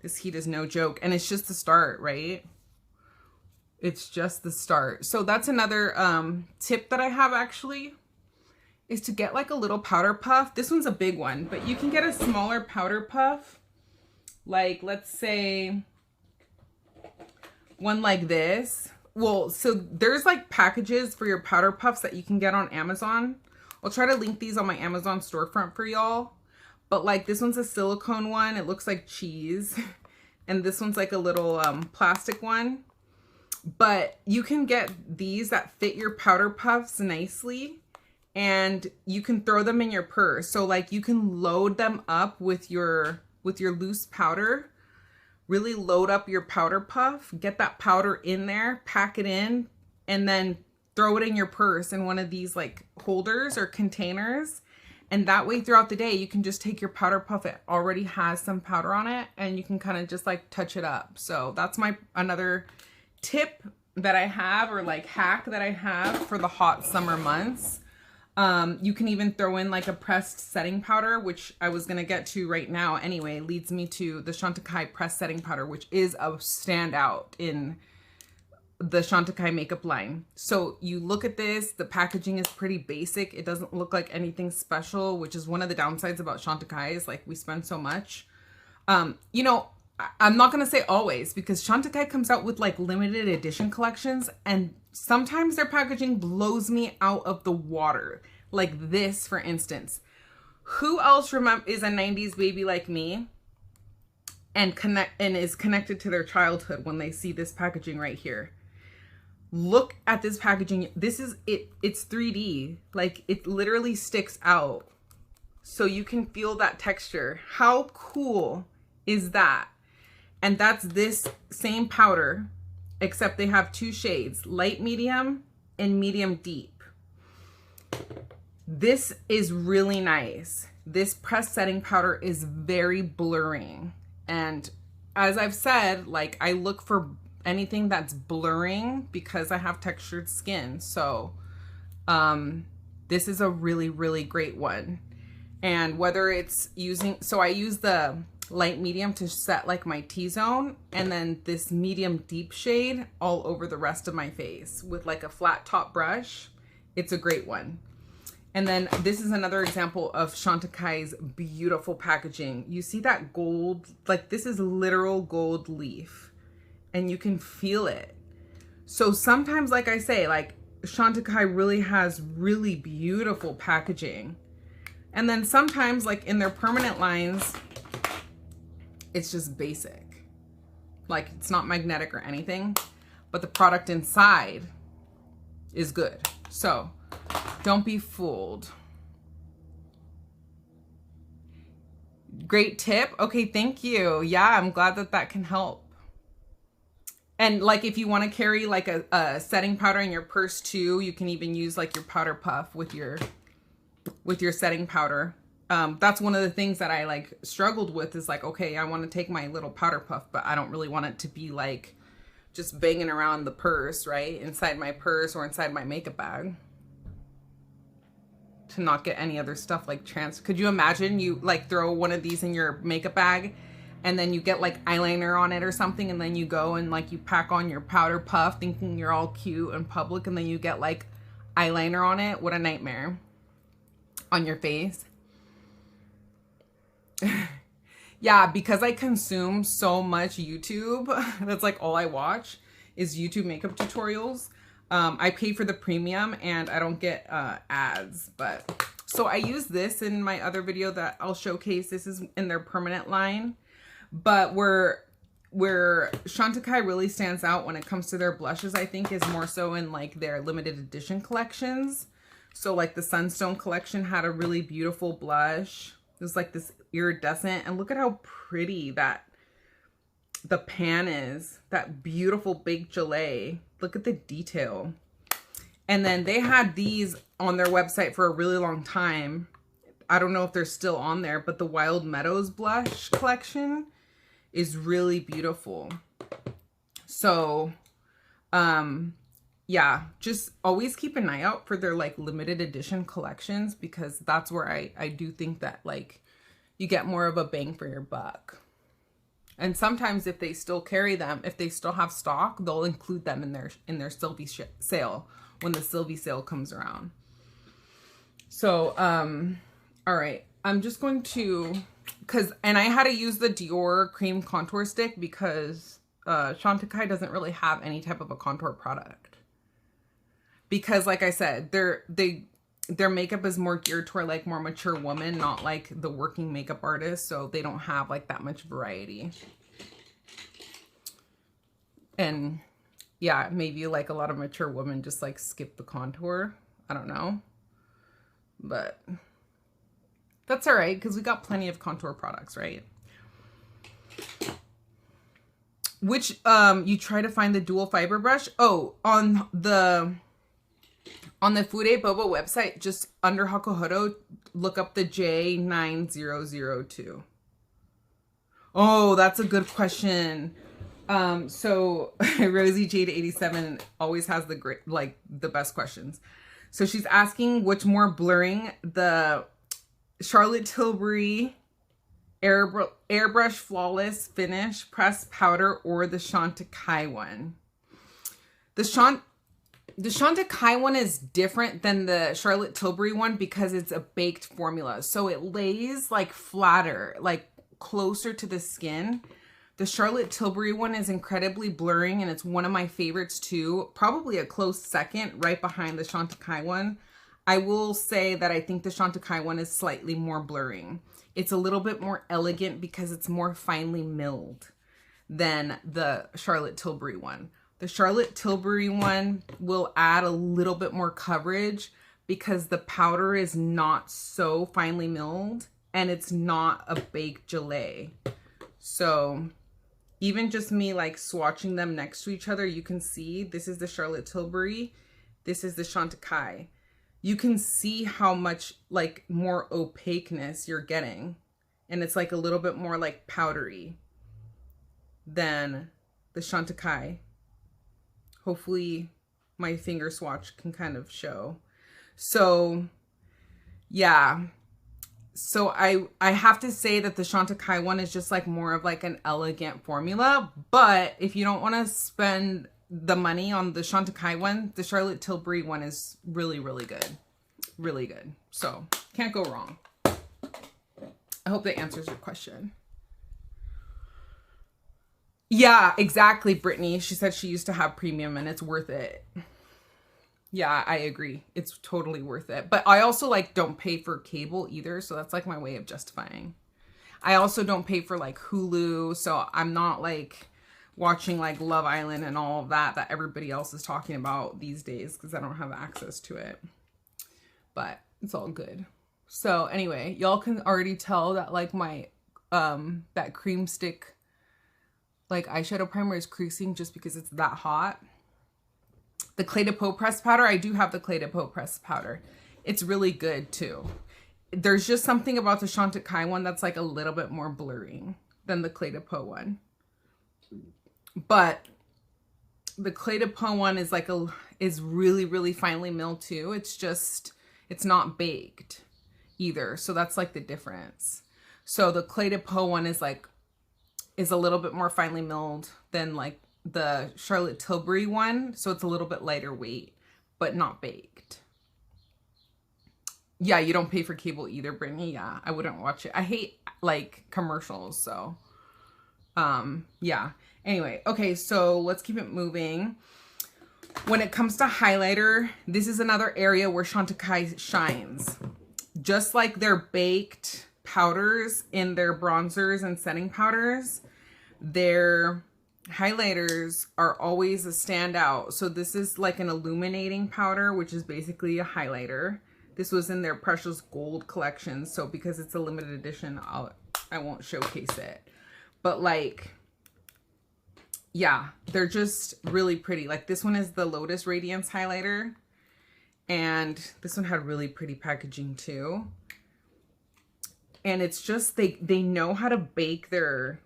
This heat is no joke. And it's just the start, right? It's just the start. So that's another tip that I have actually, is to get like a little powder puff. This one's a big one, but you can get a smaller powder puff. Like, let's say one like this. Well, so there's like packages for your powder puffs that you can get on Amazon. I'll try to link these on my Amazon storefront for y'all. But like, this one's a silicone one. It looks like cheese. And this one's like a little plastic one. But you can get these that fit your powder puffs nicely, and you can throw them in your purse. So like, you can load them up with your loose powder, really load up your powder puff, get that powder in there, pack it in, and then throw it in your purse in one of these like holders or containers. And that way throughout the day, you can just take your powder puff. It already has some powder on it and you can kind of just like touch it up. So that's my another tip that I have, or like hack that I have for the hot summer months. You can even throw in like a pressed setting powder, which I was going to get to right now anyway, leads me to the Chantecaille pressed setting powder, which is a standout in the Chantecaille makeup line. So you look at this, the packaging is pretty basic. It doesn't look like anything special, which is one of the downsides about Chantecaille, is like we spend so much. You know, I'm not going to say always, because Chantecaille comes out with like limited edition collections and sometimes their packaging blows me out of the water. Like this, for instance. Who else is a 90s baby like me and is connected to their childhood when they see this packaging right here? Look at this packaging. This is it. It's 3D. Like it literally sticks out. So you can feel that texture. How cool is that? And that's this same powder, except they have two shades, light medium and medium deep. This is really nice. This pressed setting powder is very blurring. And as I've said, like I look for anything that's blurring because I have textured skin. So this is a really, really great one. And whether it's using, so I use the light medium to set like my T-zone, and then this medium deep shade all over the rest of my face with like a flat top brush. It's a great one. And then this is another example of Chantecaille's beautiful packaging. You see that gold, like this is literal gold leaf and you can feel it. So sometimes, like I say, like Chantecaille really has really beautiful packaging. And then sometimes like in their permanent lines, it's just basic. Like it's not magnetic or anything, but the product inside is good. So don't be fooled. Great tip. Okay, thank you. Yeah, I'm glad that that can help. And like if you want to carry like a setting powder in your purse too, you can even use like your powder puff with your setting powder. That's one of the things that I like struggled with, is like, okay, I want to take my little powder puff, but I don't really want it to be like just banging around the purse, right? Inside my purse or inside my makeup bag, to not get any other stuff like Could you imagine you like throw one of these in your makeup bag and then you get like eyeliner on it or something, and then you go and like you pack on your powder puff thinking you're all cute in public, and then you get like eyeliner on it? What a nightmare on your face. Yeah, because I consume so much YouTube, that's like all I watch is YouTube makeup tutorials. I pay for the premium and I don't get ads, but so I use this in my other video that I'll showcase. This is in their permanent line, but where Chantecaille really stands out when it comes to their blushes, I think, is more so in like their limited edition collections. So like the Sunstone collection had a really beautiful blush. It was like this iridescent, and look at how pretty that the pan is. That beautiful baked gelée. Look at the detail. And then they had these on their website for a really long time. I don't know if they're still on there, but the Wild Meadows blush collection is really beautiful. So, yeah, just always keep an eye out for their like limited edition collections, because that's where I do think that like you get more of a bang for your buck. And sometimes if they still carry them, if they still have stock, they'll include them in their Sylvie sale when the Sylvie sale comes around. So, all right, I'm just going to, and I had to use the Dior cream contour stick because Chantecaille doesn't really have any type of a contour product. Because like I said, their makeup is more geared toward like more mature woman, not like the working makeup artist. So they don't have like that much variety. And yeah, maybe like a lot of mature women just like skip the contour. I don't know. But that's all right, because we got plenty of contour products, right? Which you try to find the dual fiber brush. Oh, on the On the Fude Boba website, just under Hakuhodo, look up the J9002. Oh, that's a good question. So Rosie Jade 87 always has the great, like the best questions. So she's asking which more blurring, the Charlotte Tilbury Airbrush Flawless Finish Pressed Powder or the Chantecaille one. The Chantecaille one is different than the Charlotte Tilbury one because it's a baked formula. So it lays like flatter, like closer to the skin. The Charlotte Tilbury one is incredibly blurring and it's one of my favorites too. Probably a close second right behind the Chantecaille one. I will say that I think the Chantecaille one is slightly more blurring. It's a little bit more elegant because it's more finely milled than the Charlotte Tilbury one. The Charlotte Tilbury one will add a little bit more coverage because the powder is not so finely milled and it's not a baked gelée. So even just me like swatching them next to each other, you can see this is the Charlotte Tilbury, this is the Chantecaille. You can see how much like more opaqueness you're getting. And it's like a little bit more like powdery than the Chantecaille. Hopefully my finger swatch can kind of show. So yeah. So I have to say that the Chantecaille one is just like more of like an elegant formula. But if you don't want to spend the money on the Chantecaille one, the Charlotte Tilbury one is really, really good. Really good. So can't go wrong. I hope that answers your question. Yeah, exactly, Brittany. She said she used to have premium and it's worth it. Yeah, I agree. It's totally worth it. But I also like don't pay for cable either. So that's like my way of justifying. I also don't pay for like Hulu. So I'm not like watching like Love Island and all of that everybody else is talking about these days because I don't have access to it. But it's all good. So anyway, y'all can already tell that like my that cream stick like eyeshadow primer is creasing just because it's that hot. The Clé de Peau pressed powder, I do have the Clé de Peau pressed powder. It's really good too. There's just something about the Chantecaille one that's like a little bit more blurring than the Clé de Peau one. But the Clé de Peau one is like is really, really finely milled too. It's just, it's not baked either. So that's like the difference. So the Clé de Peau one is like, is a little bit more finely milled than like the Charlotte Tilbury one. So it's a little bit lighter weight, but not baked. Yeah, you don't pay for cable either, Brittany. Yeah, I wouldn't watch it. I hate like commercials. So yeah. Anyway, okay, so let's keep it moving. When it comes to highlighter, this is another area where Chantecaille shines. Just like their baked powders in their bronzers and setting powders, their highlighters are always a standout. So this is like an illuminating powder, which is basically a highlighter. This was in their Precious Gold collection. So because it's a limited edition, I won't showcase it. But like, yeah, they're just really pretty. Like this one is the Lotus Radiance highlighter. And this one had really pretty packaging too. And it's just, they know how to bake their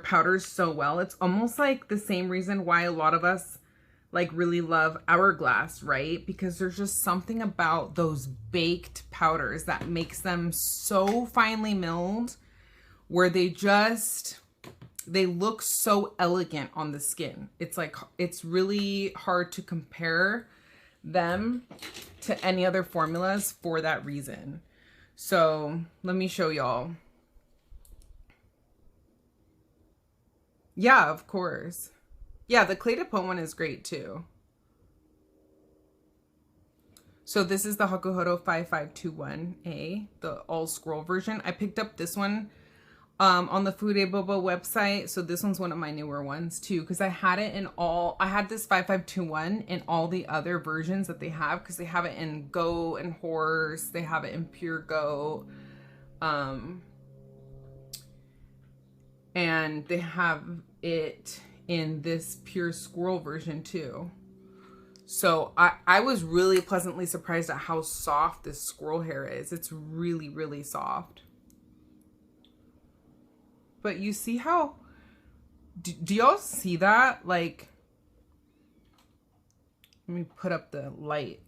powders so well. It's almost like the same reason why a lot of us like really love Hourglass, right? Because there's just something about those baked powders that makes them so finely milled where they look so elegant on the skin. It's like, it's really hard to compare them to any other formulas for that reason. So let me show y'all. Yeah, of course. Yeah, the Clé de Peau one is great too. So this is the Hakuhodo 5521A, the all scroll version. I picked up this one on the Fude Boba website. So this one's one of my newer ones too, because I had it in I had this 5521 in all the other versions that they have, because they have it in Go and Horse, they have it in Pure Go, and they have it in this Pure Squirrel version too. So I was really pleasantly surprised at how soft this squirrel hair is. It's really, really soft. But you see how, do y'all see that? Like, let me put up the light.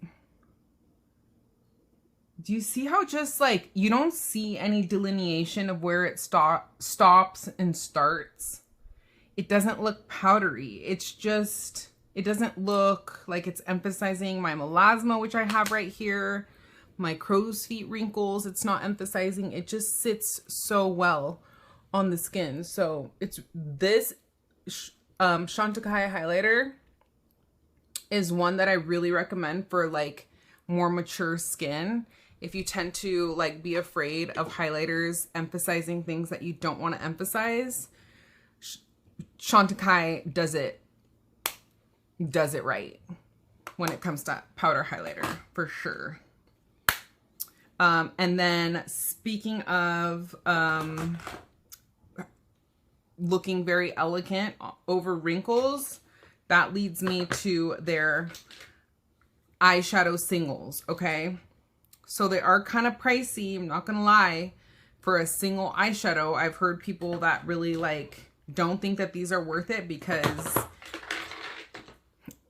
Do you see how just like, you don't see any delineation of where it stops and starts? It doesn't look powdery. It's just, it doesn't look like it's emphasizing my melasma, which I have right here, my crow's feet wrinkles. It's not emphasizing. It just sits so well on the skin. So it's this Chantecaille highlighter is one that I really recommend for like more mature skin. If you tend to like be afraid of highlighters emphasizing things that you don't want to emphasize, Chantecaille does it right when it comes to powder highlighter, for sure. And then speaking of looking very elegant over wrinkles, that leads me to their eyeshadow singles, okay? So they are kind of pricey, I'm not gonna lie, for a single eyeshadow. I've heard people that really like don't think that these are worth it because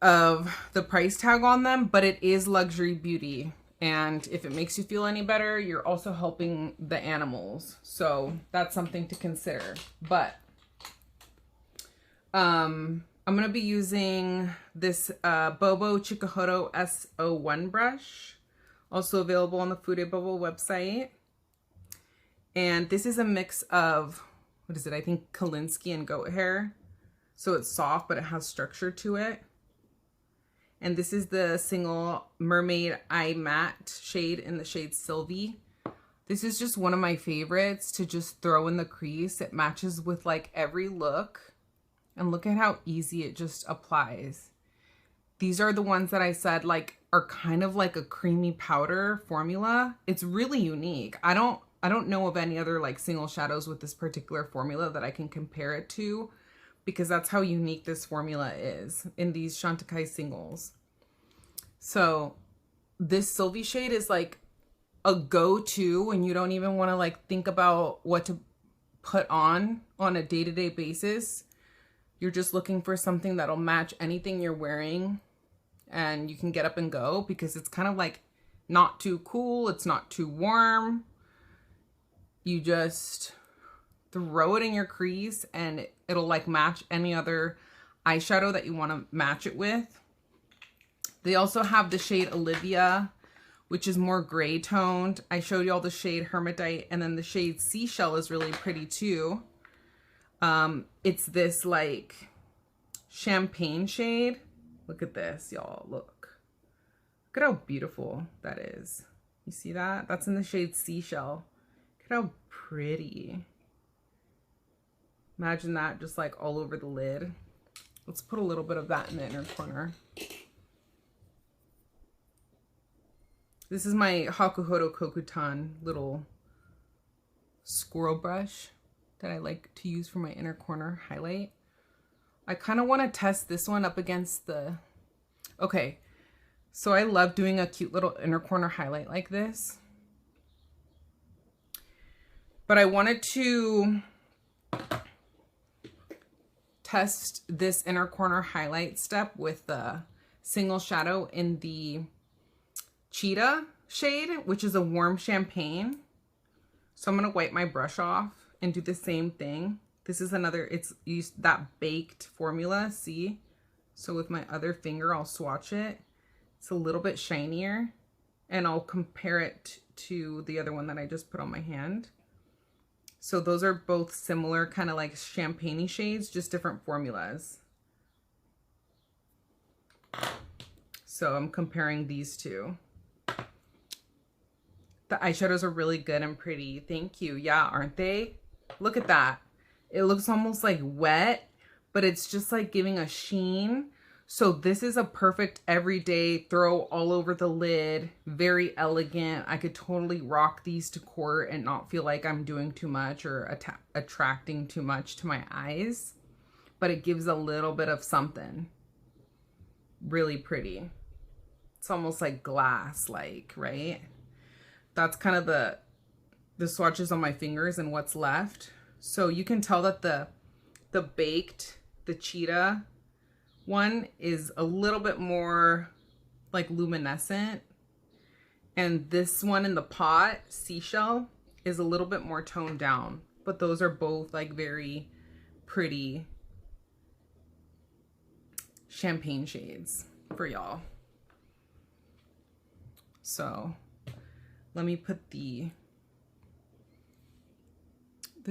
of the price tag on them, but it is luxury beauty. And if it makes you feel any better, you're also helping the animals. So that's something to consider. But I'm going to be using this Bobo Chikuhodo S01 brush, also available on the Fude Bobo website. And this is a mix of, what is it? I think Kolinsky and goat hair. So it's soft, but it has structure to it. And this is the single Mermaid Eye Matte shade in the shade Sylvie. This is just one of my favorites to just throw in the crease. It matches with like every look. And look at how easy it just applies. These are the ones that I said like are kind of like a creamy powder formula. It's really unique. I don't know of any other like single shadows with this particular formula that I can compare it to, because that's how unique this formula is in these Chantecaille singles. So this Sylvie shade is like a go-to when you don't even want to like think about what to put on a day-to-day basis. You're just looking for something that'll match anything you're wearing and you can get up and go, because it's kind of like not too cool. It's not too warm. You just throw it in your crease and it'll like match any other eyeshadow that you want to match it with. They also have the shade Olivia, which is more gray toned. I showed you all the shade Hermitite, and then the shade Seashell is really pretty too. It's this like champagne shade. Look at this, y'all. Look at how beautiful that is. You see that? That's in the shade Seashell. Look at how pretty. Imagine that just like all over the lid. Let's put a little bit of that in the inner corner. This is my Hakuhodo Kokutan little squirrel brush that I like to use for my inner corner highlight. I kind of want to test this one up against the, okay, so I love doing a cute little inner corner highlight like this. But I wanted to test this inner corner highlight step with the single shadow in the Cheetah shade, which is a warm champagne. So I'm going to wipe my brush off and do the same thing. This is another, it's used that baked formula, see? So with my other finger, I'll swatch it. It's a little bit shinier, and I'll compare it to the other one that I just put on my hand. So those are both similar, kind of like champagne-y shades, just different formulas. So I'm comparing these two. The eyeshadows are really good and pretty. Thank you. Yeah, aren't they? Look at that. It looks almost like wet, but it's just like giving a sheen. So this is a perfect everyday throw all over the lid. Very elegant. I could totally rock these to court and not feel like I'm doing too much or attracting too much to my eyes. But it gives a little bit of something. Really pretty. It's almost like glass, like, right? That's kind of the swatches on my fingers and what's left. So you can tell that the cheetah one is a little bit more like luminescent. And this one in the pot, seashell, is a little bit more toned down. But those are both like very pretty champagne shades for y'all. So let me put the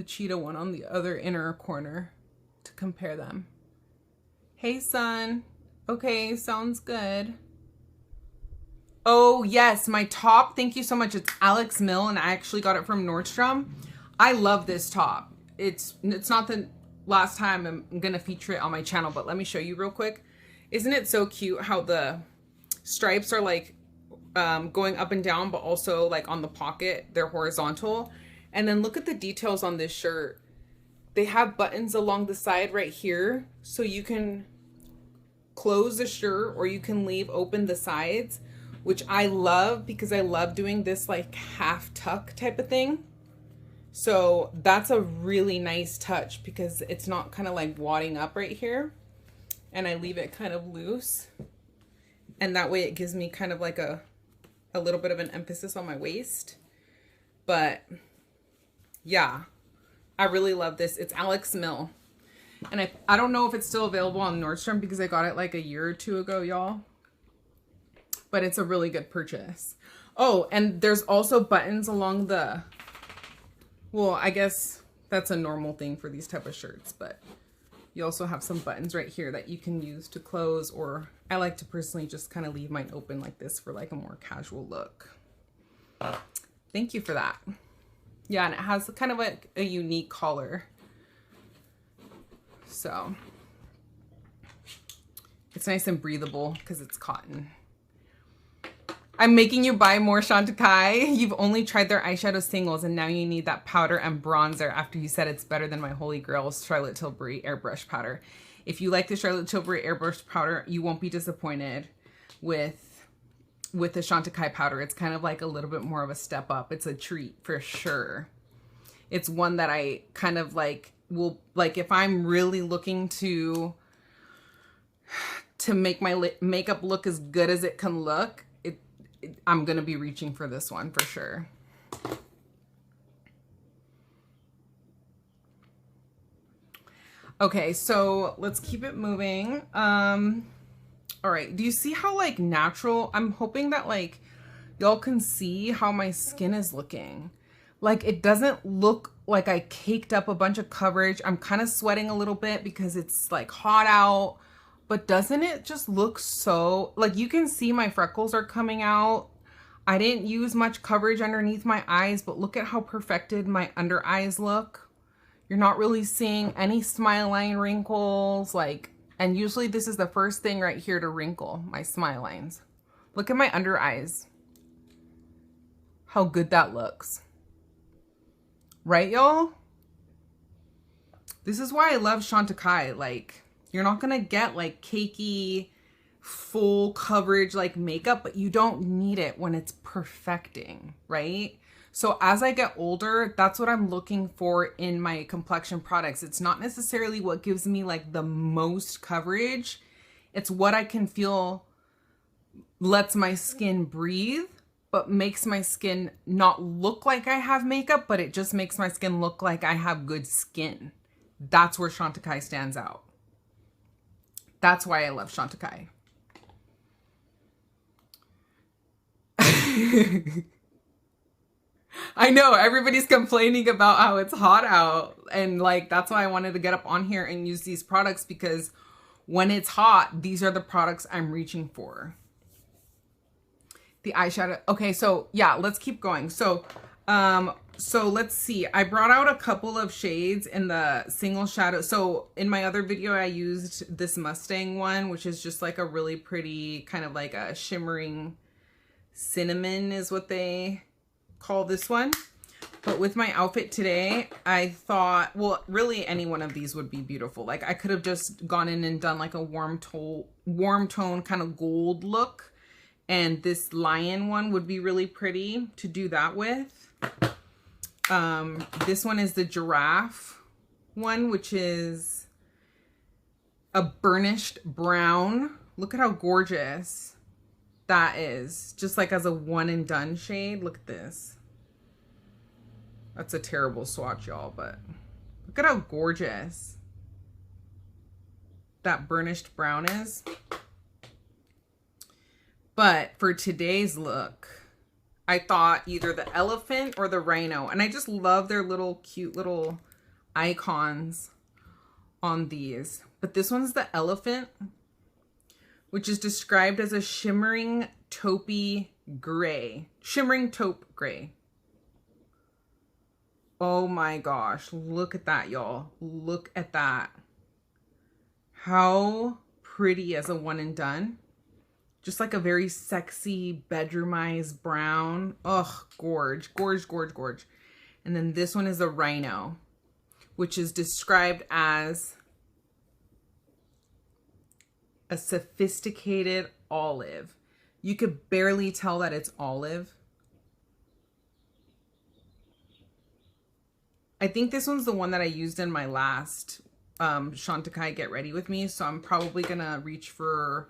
cheetah one on the other inner corner to compare them. Hey, son. Okay, sounds good. Oh, yes, my top. Thank you so much. It's Alex Mill, and I actually got it from Nordstrom. I love this top. It's not the last time I'm going to feature it on my channel, but let me show you real quick. Isn't it so cute how the stripes are like going up and down, but also like on the pocket, they're horizontal. And then look at the details on this shirt. They have buttons along the side right here, so you can close the shirt or you can leave open the sides, which I love because I love doing this like half tuck type of thing. So that's a really nice touch because it's not kind of like wadding up right here, and I leave it kind of loose, and that way it gives me kind of like a little bit of an emphasis on my waist. But yeah, I really love this. It's Alex Mill. And I don't know if it's still available on Nordstrom because I got it like a year or two ago, y'all. But it's a really good purchase. Oh, and there's also buttons along the, well, I guess that's a normal thing for these type of shirts, but you also have some buttons right here that you can use to close, or I like to personally just kind of leave mine open like this for like a more casual look. Thank you for that. Yeah, and it has kind of like a unique collar. So it's nice and breathable because it's cotton. I'm making you buy more Chantecaille. You've only tried their eyeshadow singles and now you need that powder and bronzer after you said it's better than my holy grails Charlotte Tilbury airbrush powder. If you like the Charlotte Tilbury airbrush powder, you won't be disappointed with the Chantecaille powder. It's kind of like a little bit more of a step up. It's a treat for sure. It's one that I kind of like will, like if I'm really looking to make my makeup look as good as it can look, I'm gonna be reaching for this one for sure. Okay, so let's keep it moving. All right, do you see how like natural? I'm hoping that like y'all can see how my skin is looking. Like it doesn't look like I caked up a bunch of coverage. I'm kind of sweating a little bit because it's like hot out, but doesn't it just look so, like you can see my freckles are coming out. I didn't use much coverage underneath my eyes, but look at how perfected my under eyes look. You're not really seeing any smile line wrinkles, like, and usually this is the first thing right here to wrinkle, my smile lines. Look at my under eyes. How good that looks. Right, y'all? This is why I love Chantecaille. Like, you're not gonna get like cakey, full coverage like makeup, but you don't need it when it's perfecting, right? So as I get older, that's what I'm looking for in my complexion products. It's not necessarily what gives me like the most coverage. It's what I can feel lets my skin breathe, but makes my skin not look like I have makeup, but it just makes my skin look like I have good skin. That's where Chantecaille stands out. That's why I love Chantecaille. I know everybody's complaining about how it's hot out, and like that's why I wanted to get up on here and use these products, because when it's hot, these are the products I'm reaching for. The eyeshadow. Okay, so yeah, let's keep going. So let's see. I brought out a couple of shades in the single shadow. So in my other video, I used this Mustang one, which is just like a really pretty kind of like a shimmering cinnamon is what they call this one. But with my outfit today, I thought, well, really any one of these would be beautiful. Like I could have just gone in and done like a warm tone kind of gold look, And this lion one would be really pretty to do that with. This one is the giraffe one, which is a burnished brown. Look at how gorgeous that is. Just like as a one and done shade. Look at this. That's a terrible swatch, y'all, but look at how gorgeous that burnished brown is. But for today's look, I thought either the elephant or the rhino. And I just love their little cute little icons on these. But this one's the elephant, which is described as a shimmering taupey gray. Shimmering taupe gray. Oh my gosh, look at that, y'all. Look at that. How pretty as a one and done. Just like a very sexy bedroomized brown. Ugh, gorge, gorge, gorge, gorge. And then this one is a rhino, which is described as a sophisticated olive. You could barely tell that it's olive. I think this one's the one that I used in my last Chantecaille Get Ready With Me. So I'm probably going to reach for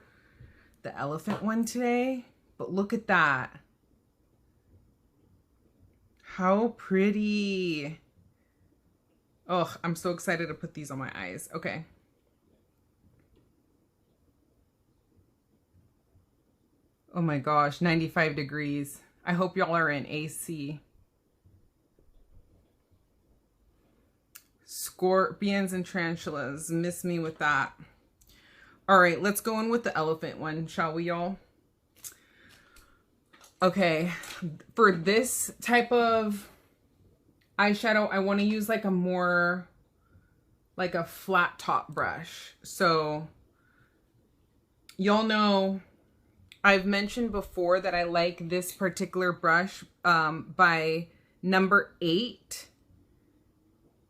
the elephant one today. But look at that. How pretty. Oh, I'm so excited to put these on my eyes. Okay. Oh my gosh, 95 degrees. I hope y'all are in AC. Scorpions and tarantulas. Miss me with that. All right, let's go in with the elephant one, shall we, y'all? Okay, for this type of eyeshadow, I want to use like a more, like a flat top brush. So y'all know I've mentioned before that I like this particular brush by number 8.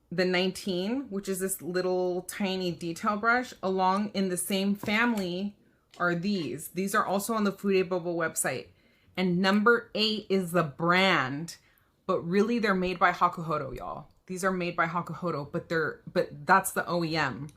The 19, which is this little tiny detail brush. Along in the same family are these. These are also on the Fude Bobo website. And number 8 is the brand, but really they're made by Hakuhodo, y'all. These are made by Hakuhodo, but that's the OEM.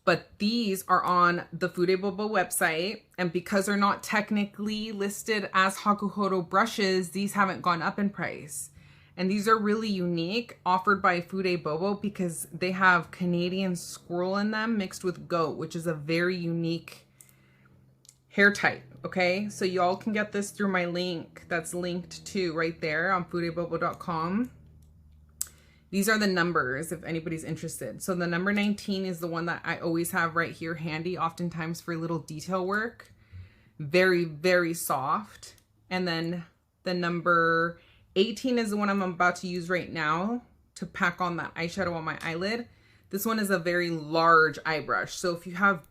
But these are on the Fude Bobo website, and because they're not technically listed as Hakuhodo brushes, these haven't gone up in price. And these are really unique, offered by Fude Bobo, because they have Canadian squirrel in them mixed with goat, which is a very unique hair type, okay? So y'all can get this through my link that's linked to right there on fudebobo.com. These are the numbers if anybody's interested. So the number 19 is the one that I always have right here handy, oftentimes for little detail work. Very, very soft. And then the number 18 is the one I'm about to use right now to pack on that eyeshadow on my eyelid. This one is a very large eye brush. So if you have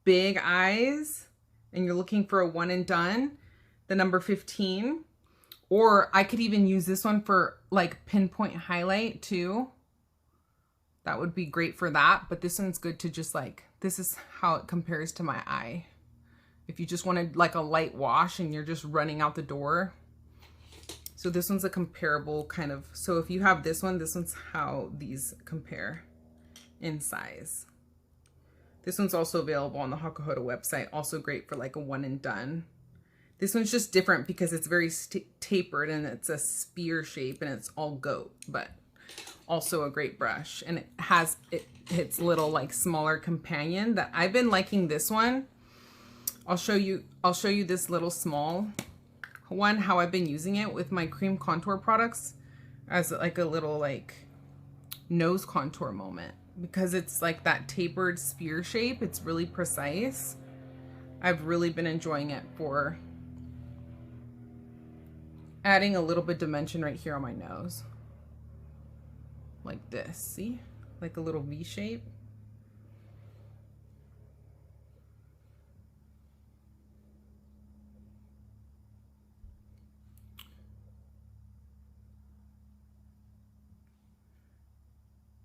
big eyes and you're looking for a one and done, the number 15. Or I could even use this one for like pinpoint highlight too. That would be great for that. But this one's good to just like, this is how it compares to my eye. If you just wanted like a light wash and you're just running out the door. So this one's a comparable kind of, so if you have this one's how these compare in size. This one's also available on the Hakuhodo website. Also great for like a one and done. This one's just different because it's very tapered and it's a spear shape and it's all goat, but also a great brush. And it has its little like smaller companion that I've been liking this one. I'll show you this little small one, how I've been using it with my cream contour products as like a little like nose contour moment, because it's like that tapered spear shape. It's really precise. I've really been enjoying it for adding a little bit dimension right here on my nose. Like this, see? Like a little V shape.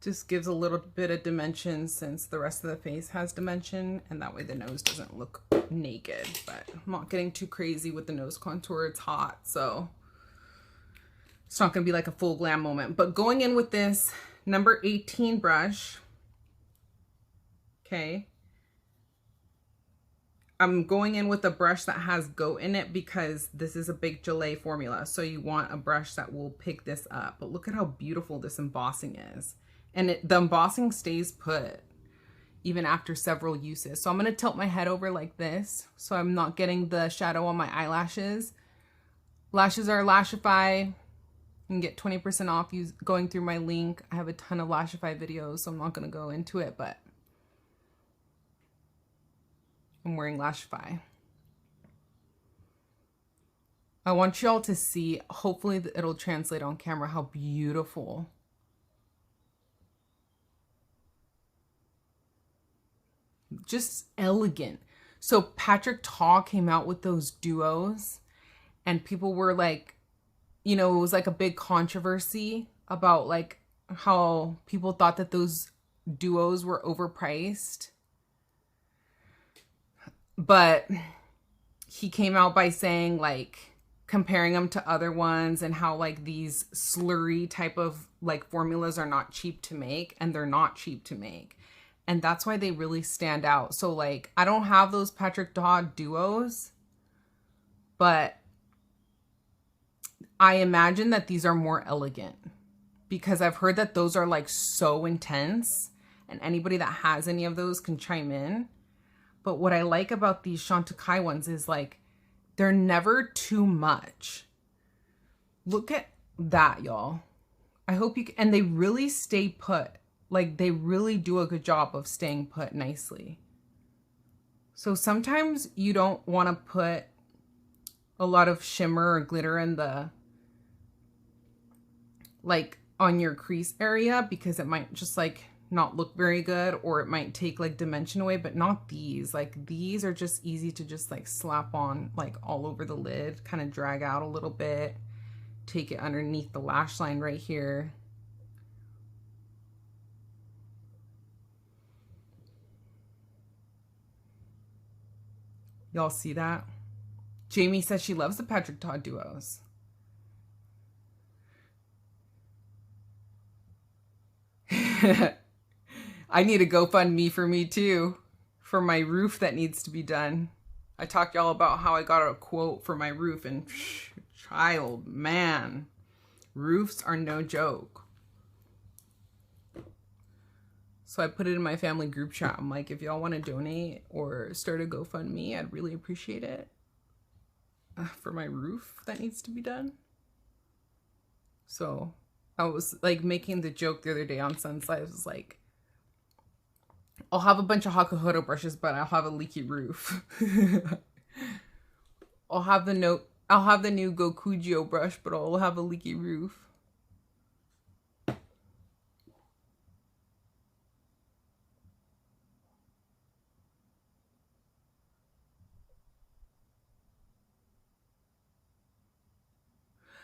Just gives a little bit of dimension since the rest of the face has dimension, and that way the nose doesn't look naked. But I'm not getting too crazy with the nose contour. It's hot, so it's not going to be like a full glam moment. But going in with this number 18 brush, okay, I'm going in with a brush that has goat in it because this is a big gelée formula. So you want a brush that will pick this up. But look at how beautiful this embossing is. And the embossing stays put even after several uses. So I'm going to tilt my head over like this so I'm not getting the shadow on my eyelashes. Lashes are Lashify. You can get 20% off going through my link. I have a ton of Lashify videos, so I'm not going to go into it, but I'm wearing Lashify. I want y'all to see, hopefully it'll translate on camera, how beautiful. Just elegant. So Patrick Ta came out with those duos and people were like, you know, it was like a big controversy about like how people thought that those duos were overpriced. But he came out by saying like comparing them to other ones and how like these slurry type of like formulas are not cheap to make, and they're not cheap to make. And that's why they really stand out. So like, I don't have those Patrick Ta duos, but I imagine that these are more elegant because I've heard that those are like so intense, and anybody that has any of those can chime in. But what I like about these Chantecaille ones is like, they're never too much. Look at that, y'all. I hope you can, and they really stay put. Like they really do a good job of staying put nicely. So sometimes you don't want to put a lot of shimmer or glitter in the, like on your crease area, because it might just like not look very good, or it might take like dimension away, but not these. Like these are just easy to just like slap on like all over the lid, kind of drag out a little bit, take it underneath the lash line right here. Y'all see that? Jamie says she loves the Patrick Ta duos. I need a GoFundMe for me too, for my roof that needs to be done. I talked y'all about how I got a quote for my roof, and child, man, roofs are no joke. So I put it in my family group chat. I'm like, if y'all want to donate or start a GoFundMe, I'd really appreciate it for my roof that needs to be done. So I was like making the joke the other day on Sunset. I was like, I'll have a bunch of Hakuhodo brushes, but I'll have a leaky roof. I'll have the new Gokujio brush, but I'll have a leaky roof.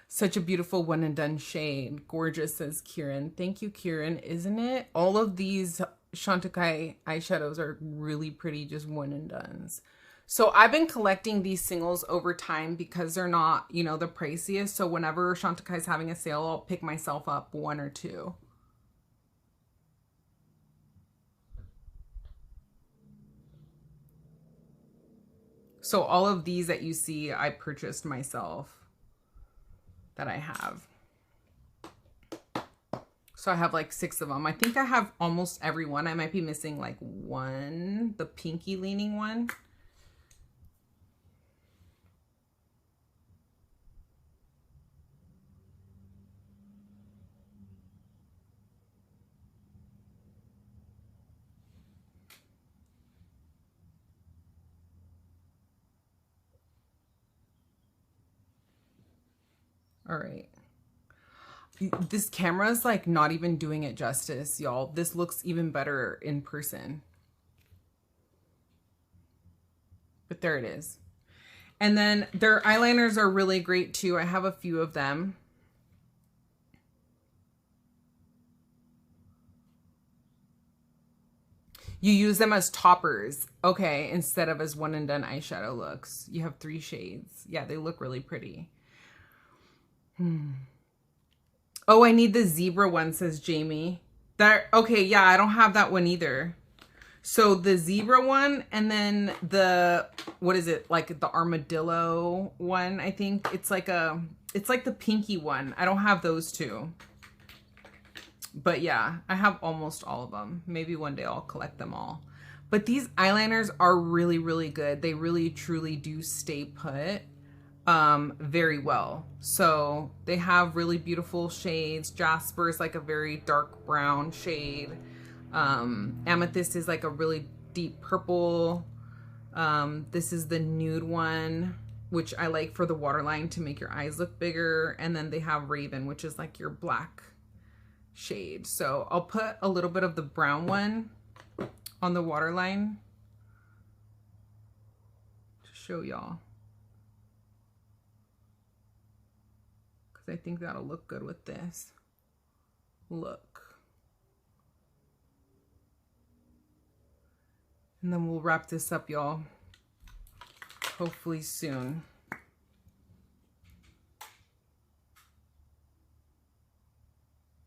Such a beautiful one and done shade. Gorgeous, says Kieran. Thank you, Kieran. Isn't it? All of these Chantecaille eyeshadows are really pretty, just one and dones. So I've been collecting these singles over time because they're not, you know, the priciest. So whenever Chantecaille's having a sale, I'll pick myself up one or two. So all of these that you see, I purchased myself, that I have. So I have like 6 of them. I think I have almost every one. I might be missing like one, the pinky leaning one. All right. This camera is like not even doing it justice, y'all. This looks even better in person. But there it is. And then their eyeliners are really great too. I have a few of them. You use them as toppers. Okay, instead of as one and done eyeshadow looks. You have 3 shades. Yeah, they look really pretty. Oh, I need the zebra one, says Jamie. Okay, yeah, I don't have that one either. So the zebra one, and then the, what is it? Like the armadillo one, I think. It's like the pinky one. I don't have those two. But yeah, I have almost all of them. Maybe one day I'll collect them all. But these eyeliners are really, really good. They really, truly do stay put very well. So they have really beautiful shades. Jasper is like a very dark brown shade. Amethyst is like a really deep purple. This is the nude one, which I like for the waterline to make your eyes look bigger. And then they have Raven, which is like your black shade. So I'll put a little bit of the brown one on the waterline to show y'all, because I think that'll look good with this look. And then we'll wrap this up, y'all, hopefully soon.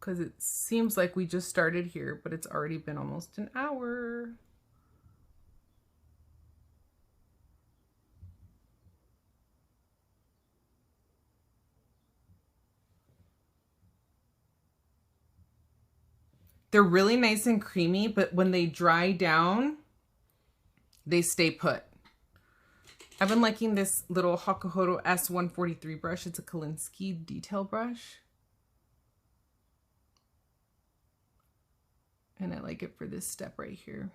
Because it seems like we just started here, but it's already been almost an hour. They're really nice and creamy, but when they dry down, they stay put. I've been liking this little Hakuhodo S143 brush. It's a Kolinsky detail brush. And I like it for this step right here.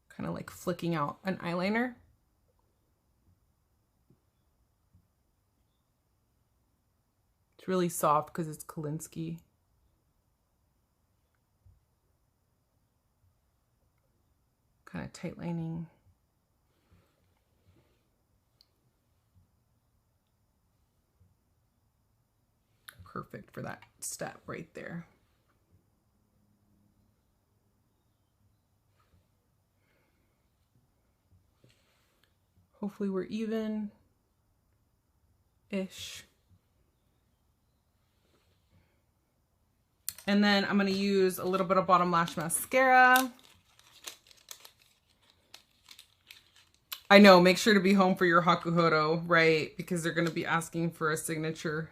Kind of like flicking out an eyeliner. It's really soft because it's Kolinsky. Kind of tight lining. Perfect for that step right there. Hopefully we're even-ish. And then I'm going to use a little bit of bottom lash mascara. I know, make sure to be home for your Hakuhodo, right? Because they're going to be asking for a signature.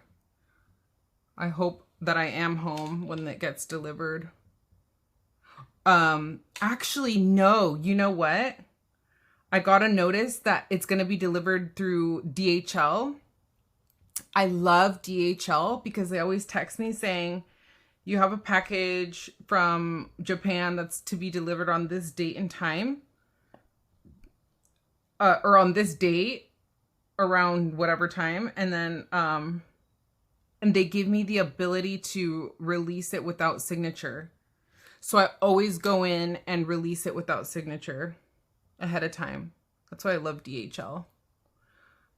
I hope that I am home when it gets delivered. Actually, no, you know what? I got a notice that it's going to be delivered through DHL. I love DHL because they always text me saying, you have a package from Japan that's to be delivered on this date and time. Or on this date, around whatever time. And then, and they give me the ability to release it without signature. So I always go in and release it without signature ahead of time. That's why I love DHL.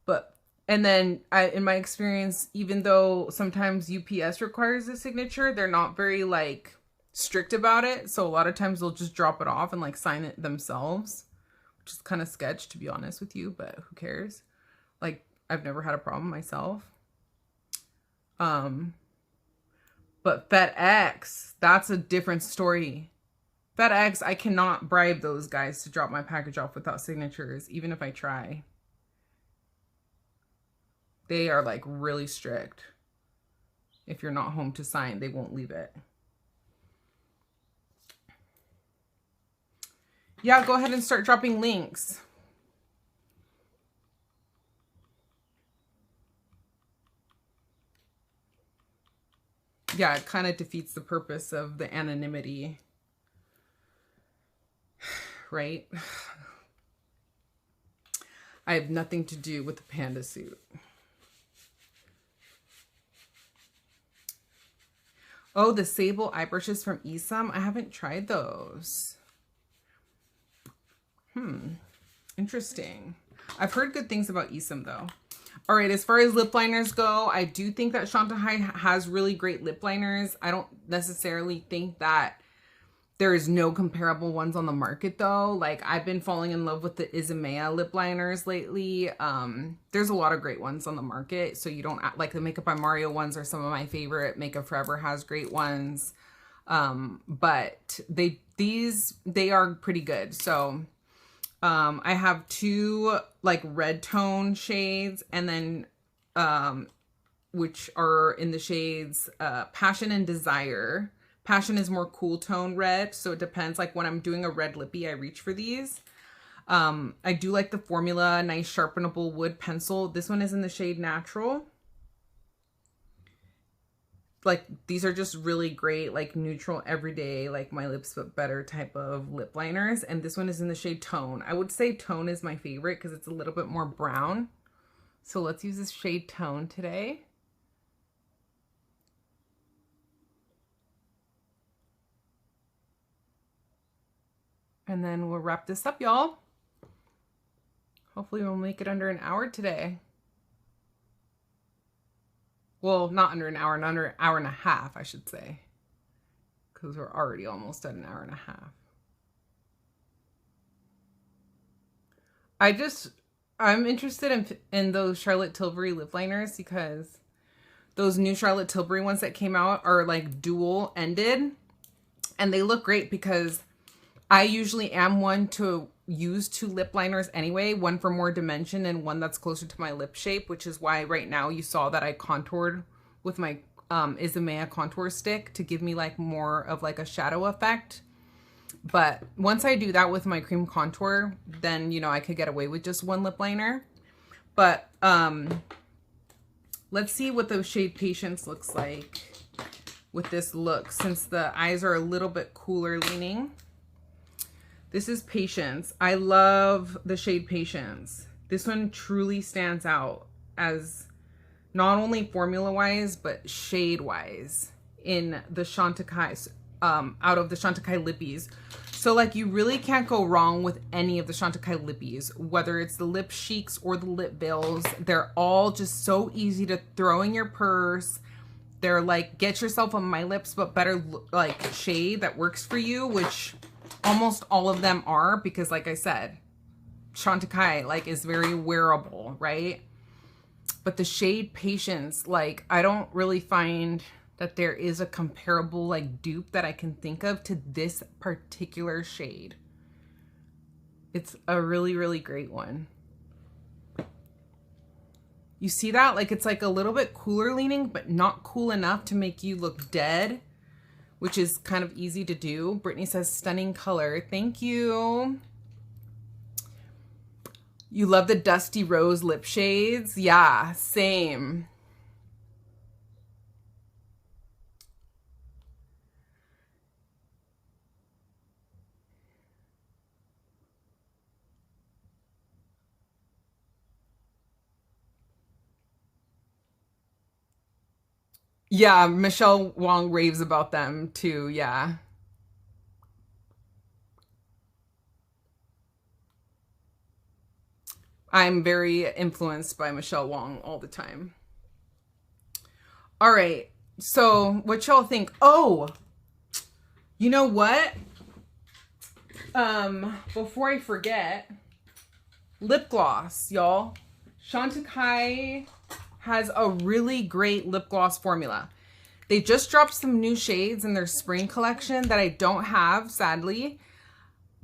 But, and then in my experience, even though sometimes UPS requires a signature, they're not very like strict about it. So a lot of times they'll just drop it off and like sign it themselves, which is kind of sketch, to be honest with you, but who cares? Like, I've never had a problem myself. But FedEx, that's a different story. FedEx, I cannot bribe those guys to drop my package off without signatures, even if I try. They are like really strict. If you're not home to sign, they won't leave it. Yeah, go ahead and start dropping links. Yeah, it kind of defeats the purpose of the anonymity, right? I have nothing to do with the panda suit. Oh, the sable eye brushes from Isam. I haven't tried those. Interesting. I've heard good things about Isam though. All right, as far as lip liners go, I do think that Chantecaille has really great lip liners. I don't necessarily think that there is no comparable ones on the market though. Like, I've been falling in love with the Isomea lip liners lately. There's a lot of great ones on the market. So you don't like the Makeup by Mario ones are some of my favorite. Makeup Forever has great ones. But they are pretty good. So I have two like red tone shades, and then which are in the shades Passion and Desire. Passion is more cool tone red, so it depends. Like when I'm doing a red lippy, I reach for these. I do like the formula, nice sharpenable wood pencil. This one is in the shade Natural. Like, these are just really great, like neutral, everyday, like my lips but better type of lip liners. And this one is in the shade Tone. I would say Tone is my favorite because it's a little bit more brown. So let's use this shade Tone today. And then we'll wrap this up, y'all. Hopefully we'll make it under an hour today. Well, not under an hour, under an hour and a half, I should say. Because we're already almost at an hour and a half. I'm interested in those Charlotte Tilbury lip liners because those new Charlotte Tilbury ones that came out are like dual ended. And they look great because I usually am one to use two lip liners anyway, one for more dimension and one that's closer to my lip shape, which is why right now you saw that I contoured with my Isomea contour stick to give me like more of like a shadow effect. But once I do that with my cream contour, then, you know, I could get away with just one lip liner. But let's see what the shade Patience looks like with this look, since the eyes are a little bit cooler leaning. This is Patience. I love the shade Patience. This one truly stands out as not only formula-wise, but shade-wise in the Chantecaille, out of the Chantecaille lippies. So like, you really can't go wrong with any of the Chantecaille lippies, whether it's the lip cheeks or the lip veils. They're all just so easy to throw in your purse. They're like, get yourself a My Lips but better like shade that works for you, which almost all of them are, because like I said, Chantecaille like is very wearable, right? But the shade Patience, like, I don't really find that there is a comparable like dupe that I can think of to this particular shade. It's a really, really great one. You see that? Like, it's like a little bit cooler leaning, but not cool enough to make you look dead, which is kind of easy to do. Brittany says, stunning color. Thank you. You love the Dusty Rose lip shades? Yeah, same. Yeah, Michelle Wong raves about them too, yeah. I'm very influenced by Michelle Wong all the time. All right, so what y'all think? Oh, you know what? Before I forget, lip gloss, y'all. Chantecaille has a really great lip gloss formula. They just dropped some new shades in their spring collection that I don't have, sadly.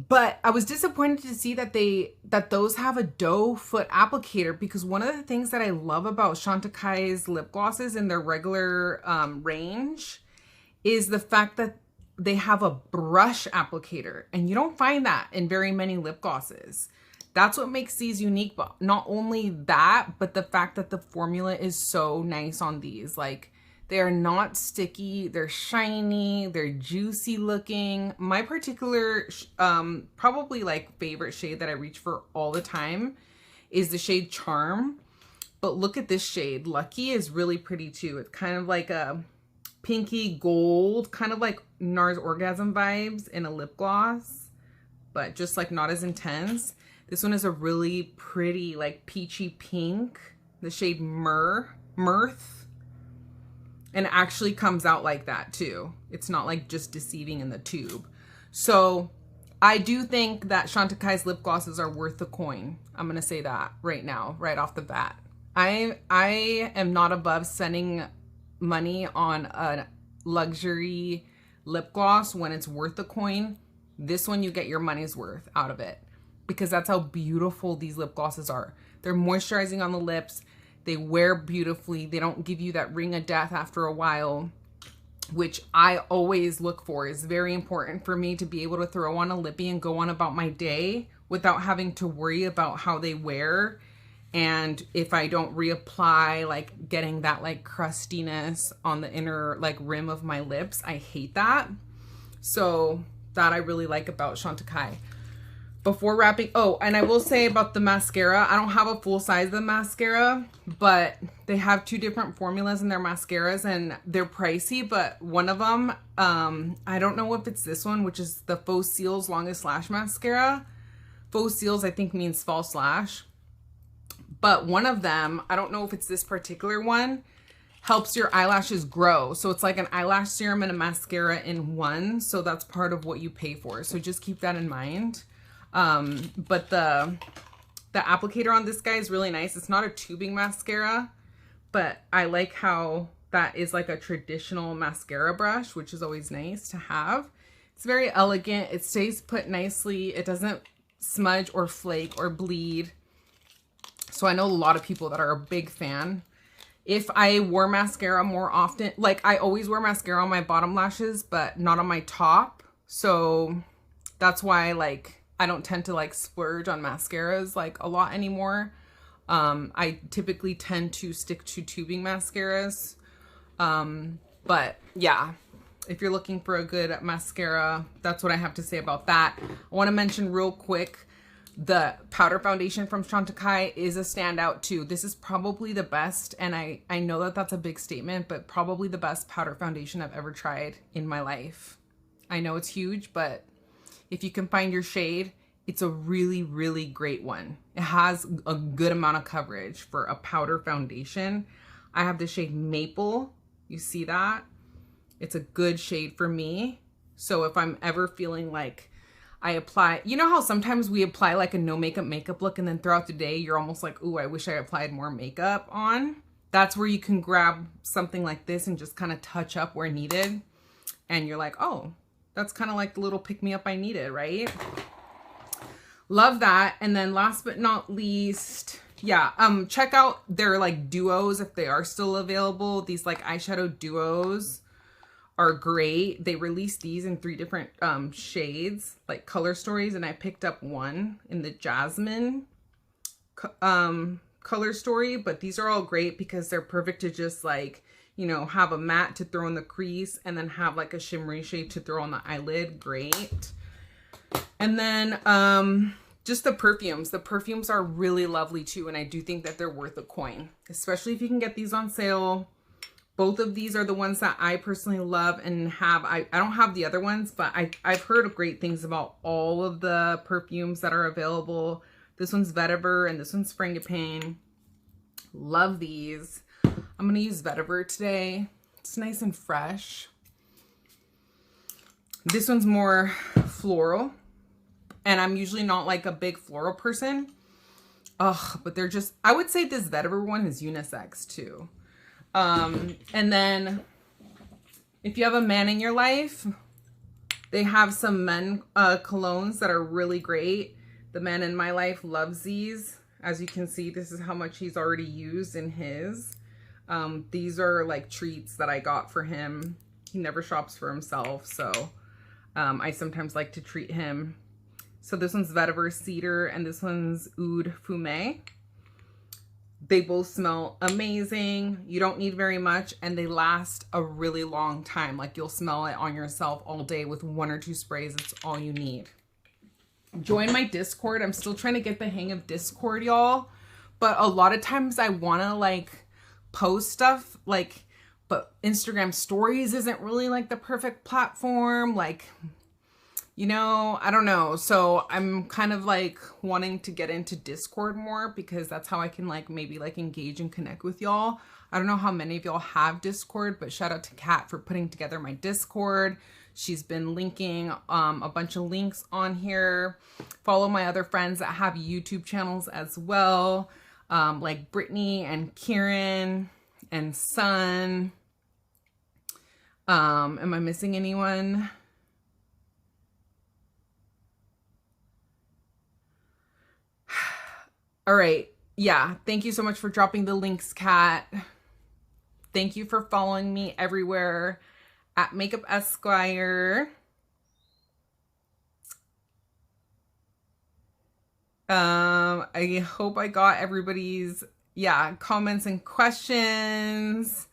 But I was disappointed to see that those have a doe foot applicator, because one of the things that I love about Chantecaille's lip glosses in their regular range is the fact that they have a brush applicator, and you don't find that in very many lip glosses. That's what makes these unique. But not only that, but the fact that the formula is so nice on these. Like, they are not sticky, they're shiny, they're juicy looking. My particular, probably like favorite shade that I reach for all the time is the shade Charm. But look at this shade. Lucky is really pretty too. It's kind of like a pinky gold, kind of like NARS Orgasm vibes in a lip gloss, but just like not as intense. This one is a really pretty, like peachy pink the shade Mirth, and it actually comes out like that too. It's not like just deceiving in the tube. So I do think that Chantecaille's lip glosses are worth the coin. I'm gonna say that right now, right off the bat. I am not above spending money on a luxury lip gloss when it's worth the coin. This one, you get your money's worth out of it, because that's how beautiful these lip glosses are. They're moisturizing on the lips. They wear beautifully. They don't give you that ring of death after a while, which I always look for. Is very important for me to be able to throw on a lippy and go on about my day without having to worry about how they wear. And if I don't reapply, like getting that like crustiness on the inner like rim of my lips, I hate that. So that I really like about Chantecaille. Before wrapping, oh, and I will say about the mascara, I don't have a full size of the mascara, but they have 2 different formulas in their mascaras and they're pricey, but one of them, I don't know if it's this one, which is the Faux Cils Longest Lash Mascara. Faux Cils, I think, means false lash. But one of them, I don't know if it's this particular one, helps your eyelashes grow. So it's like an eyelash serum and a mascara in one. So that's part of what you pay for. So just keep that in mind. But the applicator on this guy is really nice. It's not a tubing mascara, but I like how that is like a traditional mascara brush, which is always nice to have. It's very elegant. It stays put nicely. It doesn't smudge or flake or bleed. So I know a lot of people that are a big fan. If I wore mascara more often, like I always wear mascara on my bottom lashes, but not on my top. So that's why like I don't tend to like splurge on mascaras like a lot anymore. I typically tend to stick to tubing mascaras. But yeah, if you're looking for a good mascara, that's what I have to say about that. I want to mention real quick, the powder foundation from Chantecaille is a standout too. This is probably the best, and I know that that's a big statement, but probably the best powder foundation I've ever tried in my life. I know it's huge, but if you can find your shade, it's a really, really great one. It has a good amount of coverage for a powder foundation. I have the shade Maple. You see that? It's a good shade for me. So if I'm ever feeling like I apply, you know how sometimes we apply like a no makeup look and then throughout the day you're almost like, ooh, I wish I applied more makeup on. That's where you can grab something like this and just kind of touch up where needed. And you're like, oh, that's kind of like the little pick-me-up I needed, right? Love that. And then last but not least, yeah, check out their like duos if they are still available. These like eyeshadow duos are great. They released these in 3 different shades, like color stories, and I picked up one in the Jasmine color story. But these are all great because they're perfect to just like, you know, have a matte to throw in the crease and then have like a shimmery shade to throw on the eyelid. Great. And then just the perfumes are really lovely too, and I do think that they're worth a coin, especially if you can get these on sale. Both of these are the ones that I personally love and have. I don't have the other ones, but I've heard great things about all of the perfumes that are available. This one's Vetiver and this one's Frangipane. Love these. I'm going to use Vetiver today. It's nice and fresh. This one's more floral, and I'm usually not like a big floral person. Ugh, but they're just, I would say this Vetiver one is unisex too. And then if you have a man in your life, they have some men colognes that are really great. The man in my life loves these. As you can see, this is how much he's already used in his. These are like treats that I got for him. He never shops for himself, so I sometimes like to treat him. So this one's Vetiver Cedar and this one's Oud Fumé. They both smell amazing. You don't need very much, and they last a really long time. Like you'll smell it on yourself all day with 1 or 2 sprays. It's all you need. Join my Discord. I'm still trying to get the hang of Discord, y'all. But a lot of times I want to like post stuff like, but Instagram stories isn't really like the perfect platform. Like, you know, I don't know. So I'm kind of like wanting to get into Discord more because that's how I can like maybe like engage and connect with y'all. I don't know how many of y'all have Discord, but shout out to Kat for putting together my Discord. She's been linking a bunch of links on here. Follow my other friends that have YouTube channels as well, like Brittany and Kieran and Sun. Am I missing anyone? All right. Yeah. Thank you so much for dropping the links, Kat. Thank you for following me everywhere at MakeupEsquire. I hope I got everybody's, comments and questions.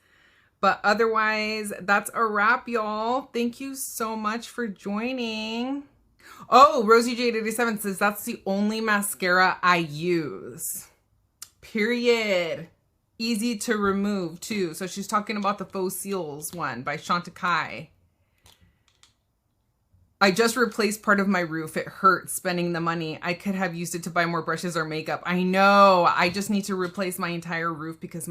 But otherwise, that's a wrap, y'all. Thank you so much for joining. Oh, Rosie Jade 87 says that's the only mascara I use. Period. Easy to remove too. So she's talking about the Faux Seals one by Chantecaille. I just replaced part of my roof. It hurts spending the money. I could have used it to buy more brushes or makeup. I know. I just need to replace my entire roof because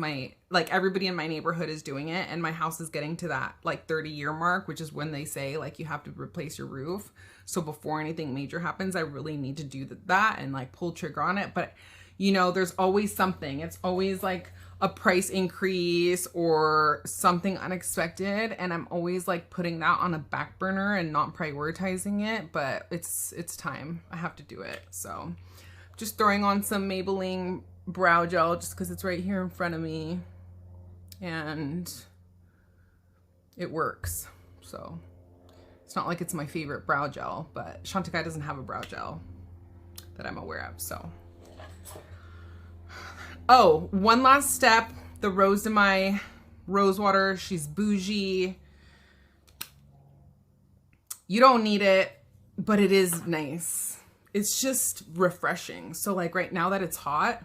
everybody in my neighborhood is doing it, and my house is getting to that like 30-year mark, which is when they say like you have to replace your roof. So before anything major happens, I really need to do that and like pull trigger on it. But you know, there's always something. It's always like a price increase or something unexpected, and I'm always like putting that on a back burner and not prioritizing it, but it's time. I have to do it. So just throwing on some Maybelline brow gel just because it's right here in front of me and it works. So it's not like it's my favorite brow gel, but Chantecaille doesn't have a brow gel that I'm aware of. So oh, one last step, the Rose de My rose water. She's bougie. You don't need it, but it is nice. It's just refreshing. So like right now that it's hot,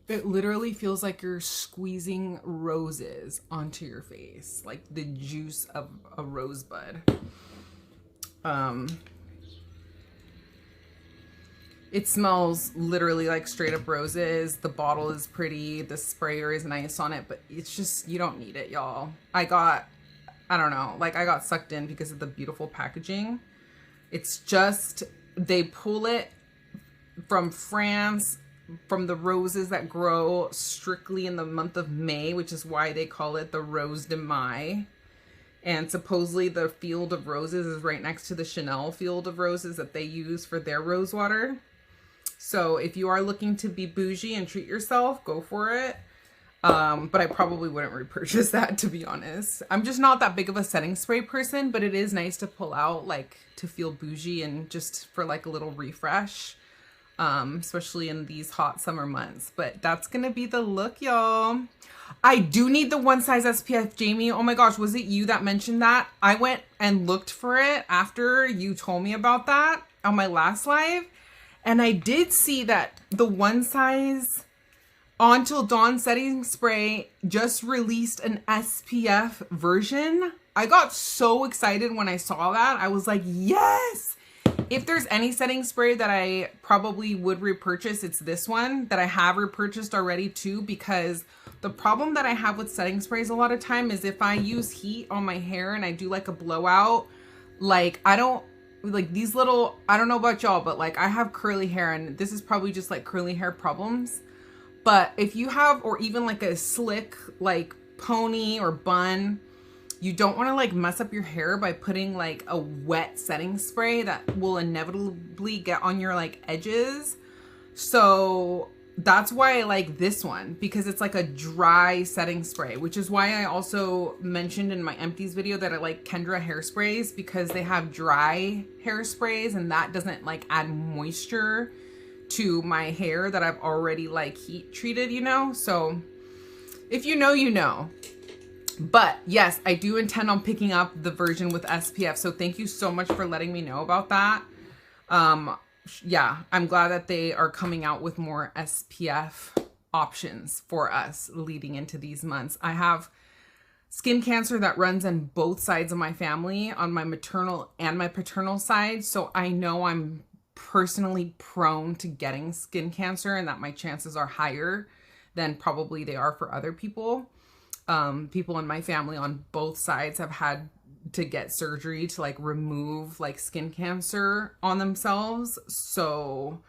it literally feels like you're squeezing roses onto your face, like the juice of a rosebud. It smells literally like straight up roses. The bottle is pretty. The sprayer is nice on it, but it's just, you don't need it, y'all. I got sucked in because of the beautiful packaging. It's just, they pull it from France, from the roses that grow strictly in the month of May, which is why they call it the Rose de Mai. And supposedly the field of roses is right next to the Chanel field of roses that they use for their rose water. So if you are looking to be bougie and treat yourself, go for it. But I probably wouldn't repurchase that, to be honest. I'm just not that big of a setting spray person, but it is nice to pull out, like, to feel bougie and just for like a little refresh, especially in these hot summer months. But that's gonna be the look, y'all. I do need the one size SPF, Jamie. Oh my gosh, was it you that mentioned that? I went and looked for it after you told me about that on my last live. And I did see that the one size Until Dawn setting spray just released an SPF version. I got so excited when I saw that. I was like, yes! If there's any setting spray that I probably would repurchase, it's this one that I have repurchased already too, because the problem that I have with setting sprays a lot of time is if I use heat on my hair and I do like a blowout, like I don't, like these little, I don't know about y'all, but like I have curly hair and this is probably just like curly hair problems. But if you have, or even like a slick, like pony or bun, you don't want to like mess up your hair by putting like a wet setting spray that will inevitably get on your like edges. So that's why I like this one, because it's like a dry setting spray, which is why I also mentioned in my empties video that I like Kendra hairsprays, because they have dry hairsprays and that doesn't like add moisture to my hair that I've already like heat treated, you know? So if you know, you know. But yes, I do intend on picking up the version with SPF. So thank you so much for letting me know about that. Yeah, I'm glad that they are coming out with more SPF options for us leading into these months. I have skin cancer that runs on both sides of my family, on my maternal and my paternal side. So I know I'm personally prone to getting skin cancer and that my chances are higher than probably they are for other people. People in my family on both sides have had to get surgery to like remove like skin cancer on themselves. So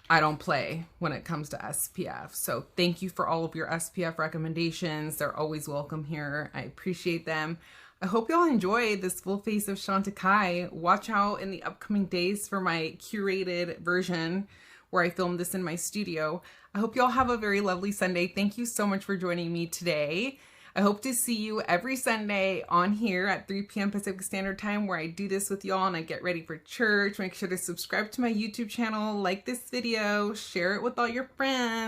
I don't play when it comes to SPF. So thank you for all of your SPF recommendations. They're always welcome here. I appreciate them. I hope y'all enjoy this full face of Chantecaille. Watch out in the upcoming days for my curated version where I filmed this in my studio. I hope y'all have a very lovely Sunday. Thank you so much for joining me today. I hope to see you every Sunday on here at 3 p.m. Pacific Standard Time, where I do this with y'all and I get ready for church. Make sure to subscribe to my YouTube channel, like this video, share it with all your friends.